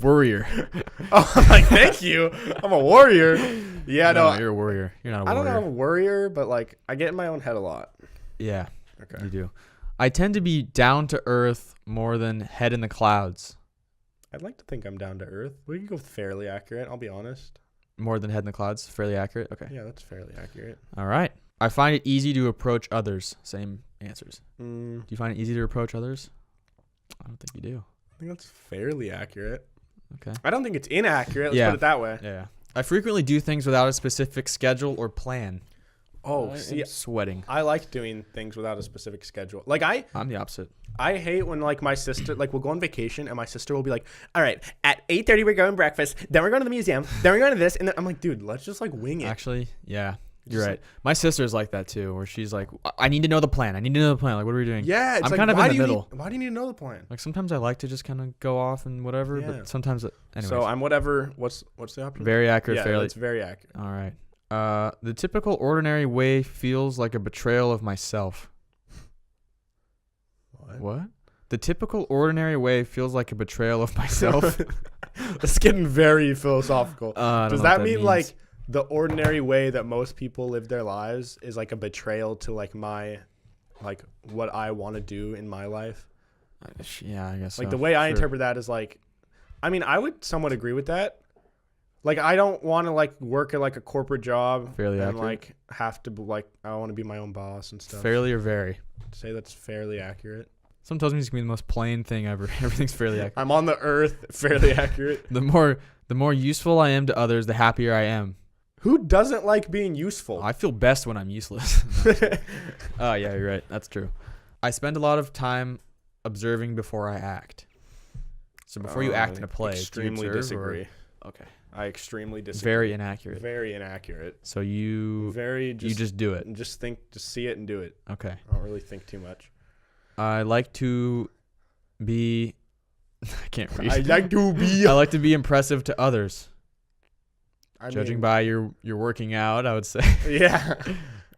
Warrior. Oh, I'm like, thank you. I'm a warrior. Yeah, no. You're a warrior. You're not a warrior. I don't know if I'm a warrior, but like I get in my own head a lot. Yeah. Okay. You do. I tend to be down to earth more than head in the clouds. I'd like to think I'm down to earth. We can go with fairly accurate. I'll be honest. More than head in the clouds? Fairly accurate? Okay. Yeah, that's fairly accurate. All right. I find it easy to approach others. Same answers. Do you find it easy to approach others? I don't think you do. I think that's fairly accurate. Okay. I don't think it's inaccurate. Let's put it that way. Yeah. I frequently do things without a specific schedule or plan. Oh, see, sweating. I like doing things without a specific schedule. Like I'm the opposite. I hate when like my sister, like we'll go on vacation and my sister will be like, all right, at 8:30 we're going breakfast, then we're going to the museum, then we're going to this, and then I'm like, dude, let's just like wing it. Actually, yeah, you're right. My sister's like that too, where she's like, I need to know the plan. Like, what are we doing? Yeah, it's I'm like, kind of in the middle. Why do you need to know the plan? Like sometimes I like to just kind of go off and whatever, but sometimes, anyways. So I'm whatever. What's the option? Very accurate, fairly. Yeah, it's very accurate. All right. The typical ordinary way feels like a betrayal of myself. What? The typical ordinary way feels like a betrayal of myself. It's getting very philosophical. Does that mean means. Like the ordinary way that most people live their lives is like a betrayal to like what I want to do in my life? Yeah, I guess like so. The way I interpret that is like, I mean, I would somewhat agree with that. Like, I don't want to, like, work at, like, a corporate job. Fairly and, accurate. like, have to, like, I want to be my own boss and stuff. Fairly or very? I'd say that's fairly accurate. Some tells me it's going to be the most plain thing ever. Everything's fairly accurate. I'm on the earth, fairly accurate. The more useful I am to others, the happier I am. Who doesn't like being useful? I feel best when I'm useless. Oh, yeah, you're right. That's true. I spend a lot of time observing before I act. So before you act in a play, extremely disagree. Okay. I extremely disagree. Very inaccurate. Very inaccurate. So you just do it. Just see it and do it. Okay. I don't really think too much. I like to be I can't read. I like to be impressive to others. Judging by your working out, I would say. Yeah.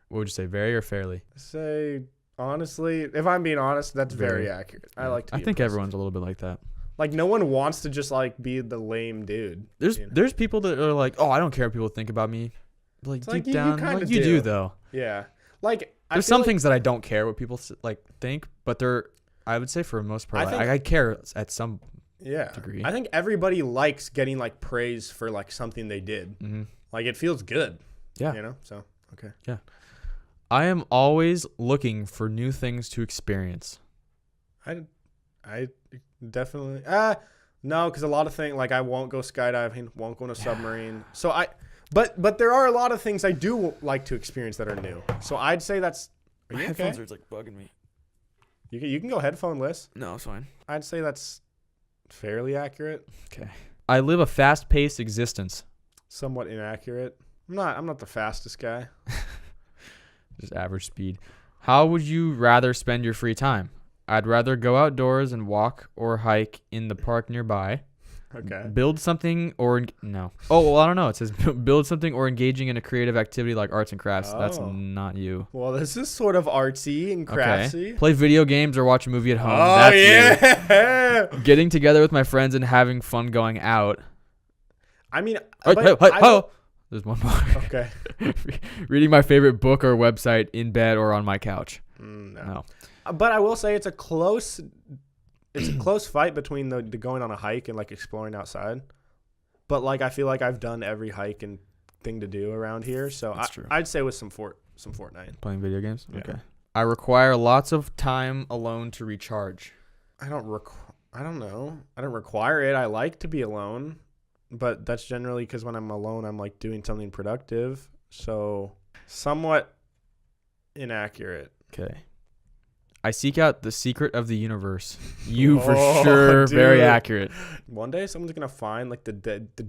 What would you say, very or fairly? Say honestly, if I'm being honest, that's very accurate. Yeah. I think impressive. Everyone's a little bit like that. Like no one wants to just like be the lame dude. There's people that are like, oh, I don't care what people think about me. But like deep down, you do though. Yeah. Like there's some things that I don't care what people like think, but I would say for the most part, I care at some degree. I think everybody likes getting like praise for like something they did. Mm-hmm. Like it feels good. Yeah. You know. So okay. Yeah. I am always looking for new things to experience. I definitely no, because a lot of things like I won't go skydiving, won't go in a submarine. So but there are a lot of things I do like to experience that are new. So I'd say that's. Are you My okay? headphones are like bugging me. You can go headphone-less. No, it's fine. I'd say that's fairly accurate. Okay. I live a fast-paced existence. Somewhat inaccurate. I'm not the fastest guy. Just average speed. How would you rather spend your free time? I'd rather go outdoors and walk or hike in the park nearby. Okay. Build something or no. Oh, well, I don't know. It says build something or engaging in a creative activity like arts and crafts. Oh. That's not you. Well, this is sort of artsy and craftsy. Okay. Play video games or watch a movie at home. Oh, that's yeah. You. Getting together with my friends and having fun going out. I mean, There's one more. Okay. Reading my favorite book or website in bed or on my couch. No. But I will say it's a close fight between the going on a hike and like exploring outside. But like I feel like I've done every hike and thing to do around here, so I'd say with some Fortnite. Playing video games. Yeah. Okay. I require lots of time alone to recharge. I don't know. I don't require it. I like to be alone, but that's generally because when I'm alone, I'm like doing something productive. So somewhat inaccurate. Okay. I seek out the secret of the universe. You for Oh, sure. dude. Very accurate. One day, someone's gonna find like the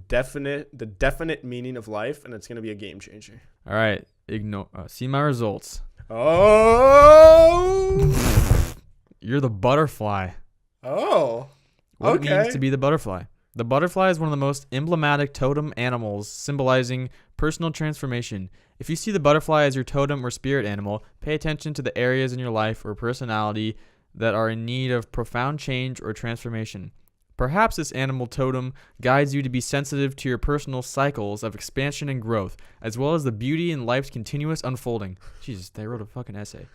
definite meaning of life, and it's gonna be a game changer. All right. See my results. Oh. You're the butterfly. Oh. What Okay. it means to be the butterfly. The butterfly is one of the most emblematic totem animals, symbolizing personal transformation. If you see the butterfly as your totem or spirit animal, pay attention to the areas in your life or personality that are in need of profound change or transformation. Perhaps this animal totem guides you to be sensitive to your personal cycles of expansion and growth, as well as the beauty in life's continuous unfolding. Jesus, they wrote a fucking essay.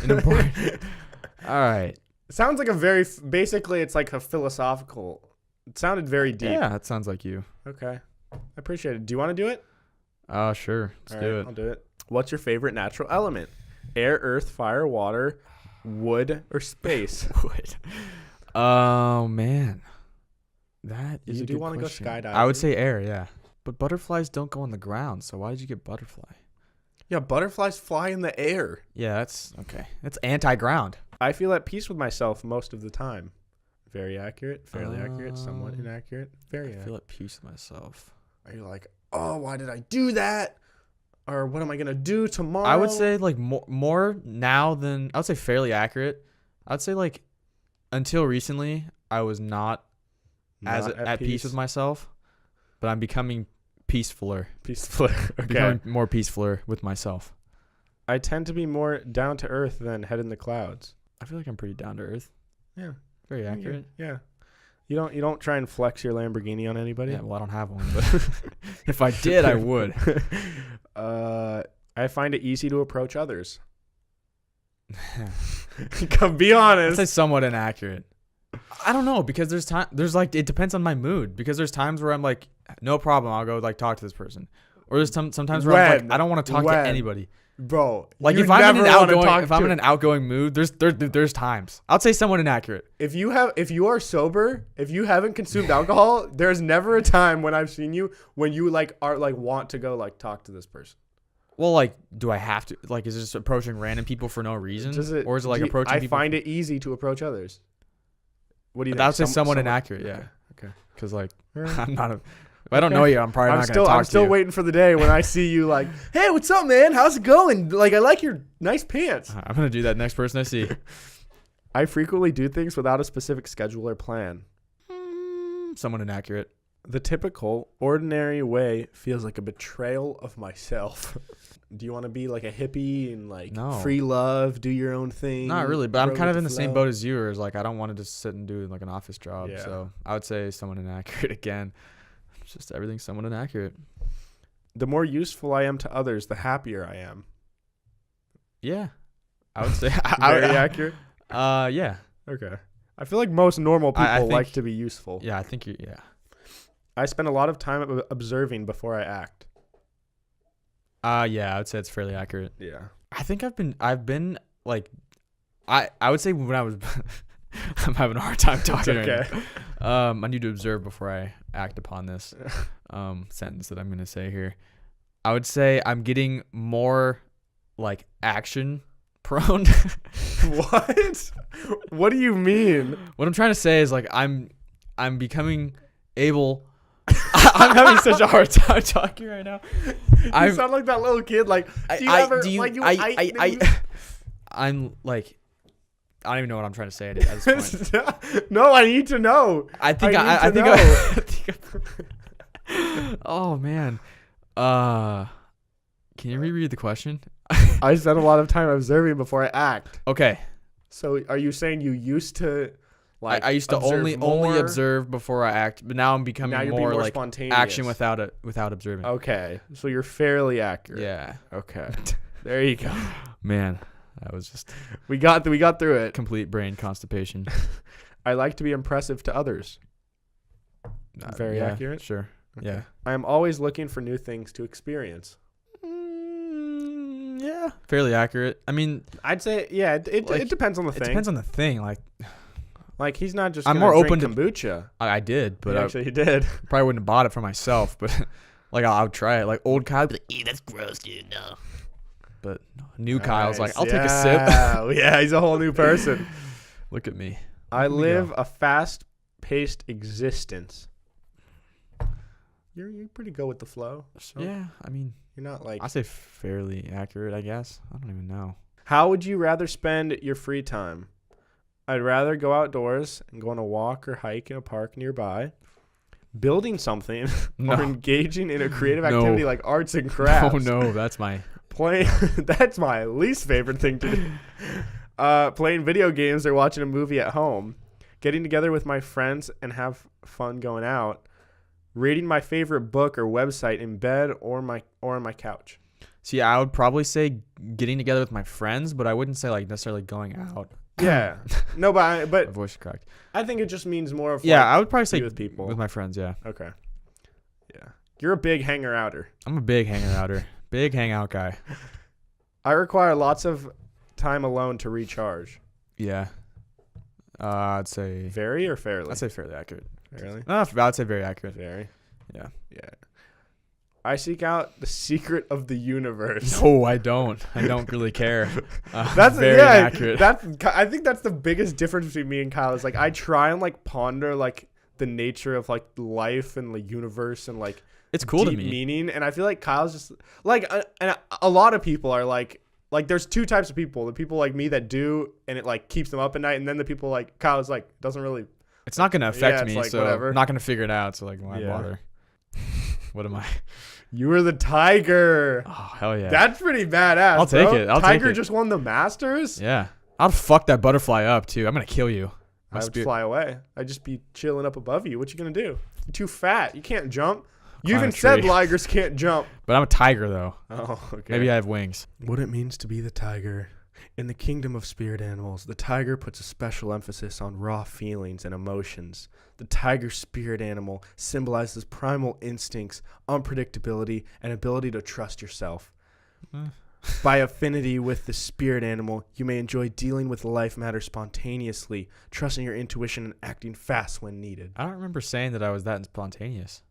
All right. It sounds like basically it's like a philosophical. It sounded very deep. Yeah, that sounds like you. Okay. I appreciate it. Do you want to do it? Sure. Let's do it. I'll do it. What's your favorite natural element? Air, earth, fire, water, wood, or space? Wood. Oh, man. That is You a do good want to go question. skydiving? I would say air, yeah. But butterflies don't go on the ground, so why did you get butterfly? Yeah, butterflies fly in the air. Yeah, that's okay. That's anti-ground. I feel at peace with myself most of the time. Very accurate, fairly accurate, somewhat inaccurate. Very I accurate. feel at peace with myself. Are you like, oh, why did I do that? Or what am I going to do tomorrow? I would say like more now than I would say fairly accurate. I'd say like until recently I was not at peace with myself, but I'm becoming peacefuler. Okay. Becoming more peacefuler with myself. I tend to be more down to earth than head in the clouds. I feel like I'm pretty down to earth. Yeah. Very accurate. Yeah. You don't try and flex your Lamborghini on anybody? Yeah, well, I don't have one, but if I did, I would. I find it easy to approach others. Be honest. I'd say somewhat inaccurate. I don't know, because there's like it depends on my mood, because there's times where I'm like, no problem, I'll go like talk to this person, or there's sometimes where I'm like, I don't want to talk to anybody. Bro, like if I'm in an outgoing mood, there's times. I'd say somewhat inaccurate. If you are sober, if you haven't consumed alcohol, there's never a time when I've seen you when you like are like want to go like talk to this person. Well, like, do I have to? Like, is it just approaching random people for no reason, or is it like approaching people? I find it easy to approach others. What do you think? I would say somewhat inaccurate, yeah. Okay. Because like I'm not if I don't know you, I'm probably not going to talk to you. I'm still waiting for the day when I see you like, hey, what's up, man? How's it going? Like, I like your nice pants. I'm going to do that next person I see. I frequently do things without a specific schedule or plan. Somewhat inaccurate. The typical, ordinary way feels like a betrayal of myself. Do you want to be like a hippie and like free love, do your own thing? Not really, but I'm kind of in the same boat as you, where it's like I don't want to just sit and do like an office job. Yeah. So I would say somewhat inaccurate again. It's just everything's somewhat inaccurate. The more useful I am to others, the happier I am. Yeah. I would say very accurate. Yeah. Okay. I feel like most normal people like to be useful. Yeah, I think yeah. I spend a lot of time observing before I act. Yeah, I would say it's fairly accurate. Yeah. I think I've been like I would say when I was I'm having a hard time talking. Okay. I need to observe before I act upon this sentence that I'm going to say here. I would say I'm getting more like action prone. What? What do you mean? What I'm trying to say is like I'm becoming able. I'm having such a hard time talking right now. You sound like that little kid. Like, I'm like, I don't even know what I'm trying to say at this point. No, I need to know. I think. Oh man. Can you reread the question? I spend a lot of time observing before I act. Okay. So are you saying you used to Like I used to only observe before I act, but now I'm becoming more like spontaneous. Action without observing. Okay, so you're fairly accurate. Yeah. Okay. There you go. Man, that was just we got through it. Complete brain constipation. I like to be impressive to others. Very accurate. Sure. Okay. Yeah. I am always looking for new things to experience. Yeah. Fairly accurate. I mean, I'd say it depends on the thing. It depends on the thing. Like he's not just. I'm more open to kombucha. I did, but Actually, he did. Probably wouldn't have bought it for myself, but like I'll try it. Like old Kyle, be like, "Ew, that's gross, dude." No. But new Kyle's like, "I'll take a sip." Yeah, he's a whole new person. Look at me. I live a fast-paced existence. You're pretty good with the flow. So yeah, I mean, you're not like. I say fairly accurate, I guess. I don't even know. How would you rather spend your free time? I'd rather go outdoors and go on a walk or hike in a park nearby, building something, or engaging in a creative activity like arts and crafts. Oh no, that's my playing. That's my least favorite thing to do. Playing video games or watching a movie at home, getting together with my friends and have fun going out, reading my favorite book or website in bed or on my couch. See, I would probably say getting together with my friends, but I wouldn't say like necessarily going out. Yeah. No, but my voice cracked. I think it just means more of I would probably say with people. With my friends, yeah. Okay. Yeah. You're a big hanger-outer. I'm a big hanger-outer. Big hangout guy. I require lots of time alone to recharge. Yeah. I'd say very or fairly? I'd say fairly accurate. Really? I'd say very accurate. Very? Yeah. Yeah. I seek out the secret of the universe. No, I don't. I don't really care. That's very accurate. I think that's the biggest difference between me and Kyle. Is like I try and like ponder like the nature of like life and the universe and like it's cool deep to me. Meaning. And I feel like Kyle's just like and a lot of people are like there's two types of people. The people like me that do and it like keeps them up at night, and then the people like Kyle's like doesn't really. It's not gonna affect me, like, so whatever. I'm not gonna figure it out. So like, why bother? What am I? You were the Tiger. Oh, hell yeah. That's pretty badass. I'll take it. Tiger just won the Masters? Yeah. I'll fuck that butterfly up, too. I'm going to kill you. I would fly away. I'd just be chilling up above you. What you going to do? You're too fat. You can't jump. You even said ligers can't jump. But I'm a tiger, though. Oh, okay. Maybe I have wings. What it means to be the tiger. In the kingdom of spirit animals, the tiger puts a special emphasis on raw feelings and emotions. The tiger spirit animal symbolizes primal instincts, unpredictability, and ability to trust yourself. By affinity with the spirit animal, you may enjoy dealing with life matter spontaneously, trusting your intuition and acting fast when needed. I don't remember saying that I was that spontaneous.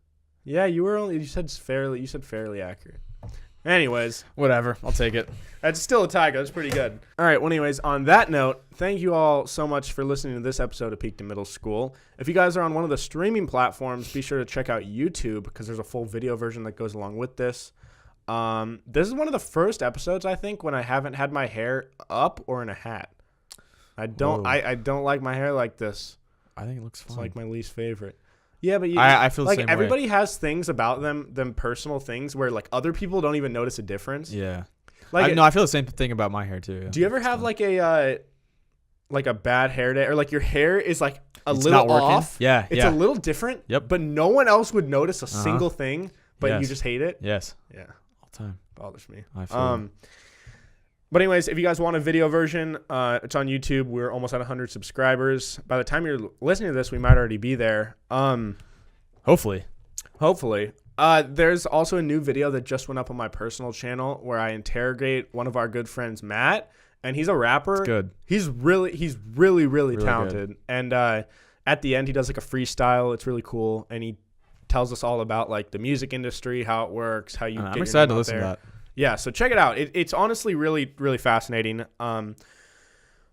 Yeah, you said fairly accurate. Anyways. Whatever. I'll take it. That's still a tiger. That's pretty good. All right. Well, anyways, on that note, thank you all so much for listening to this episode of Peak to Middle School. If you guys are on one of the streaming platforms, be sure to check out YouTube because there's a full video version that goes along with this. This is one of the first episodes, I think, when I haven't had my hair up or in a hat. I don't like my hair like this. I think it looks fine. It's like my least favorite. Yeah, but I feel like the same everybody way. Has things about them personal things where like other people don't even notice a difference. Yeah, like I feel the same thing about my hair too. Yeah. Do you ever have like a bad hair day or like your hair is like it's little off? Yeah, it's a little different. Yep. But no one else would notice a single thing, but you just hate it. Yes. Yeah. All the time. Bothers me. I feel But anyways, if you guys want a video version, it's on YouTube. We're almost at 100 subscribers. By the time you're listening to this, we might already be there. Hopefully. There's also a new video that just went up on my personal channel where I interrogate one of our good friends, Matt, and he's a rapper. It's good. He's really talented. Good. And at the end, he does like a freestyle. It's really cool, and he tells us all about like the music industry, how it works, how you. I'm excited to listen to that. Yeah, so check it out. It's honestly really fascinating. But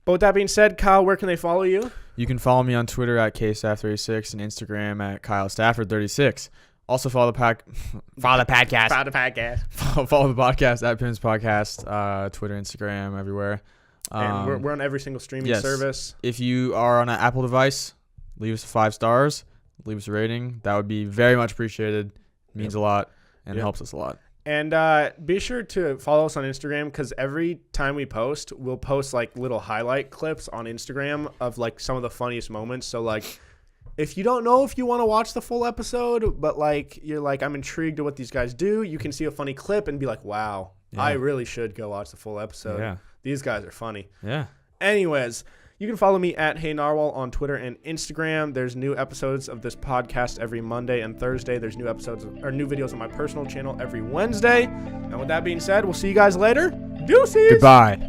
with that being said, Kyle, where can they follow you? You can follow me on Twitter at KStaff36 and Instagram at KyleStafford36. Also follow the podcast. Follow the podcast follow the podcast at Pim's Podcast. Twitter, Instagram, everywhere. And we're on every single streaming service. If you are on an Apple device, leave us 5 stars. Leave us a rating. That would be very much appreciated. It means a lot and it helps us a lot. And be sure to follow us on Instagram, because every time we post, we'll post like little highlight clips on Instagram of like some of the funniest moments. So like, if you don't know if you want to watch the full episode, but like you're like, I'm intrigued to what these guys do, you can see a funny clip and be like, wow, I really should go watch the full episode. Yeah. These guys are funny. Yeah. Anyways, you can follow me at Hey Narwhal on Twitter and Instagram. There's new episodes of this podcast every Monday and Thursday. There's new episodes or new videos on my personal channel every Wednesday. And with that being said, we'll see you guys later. Deuces. Goodbye.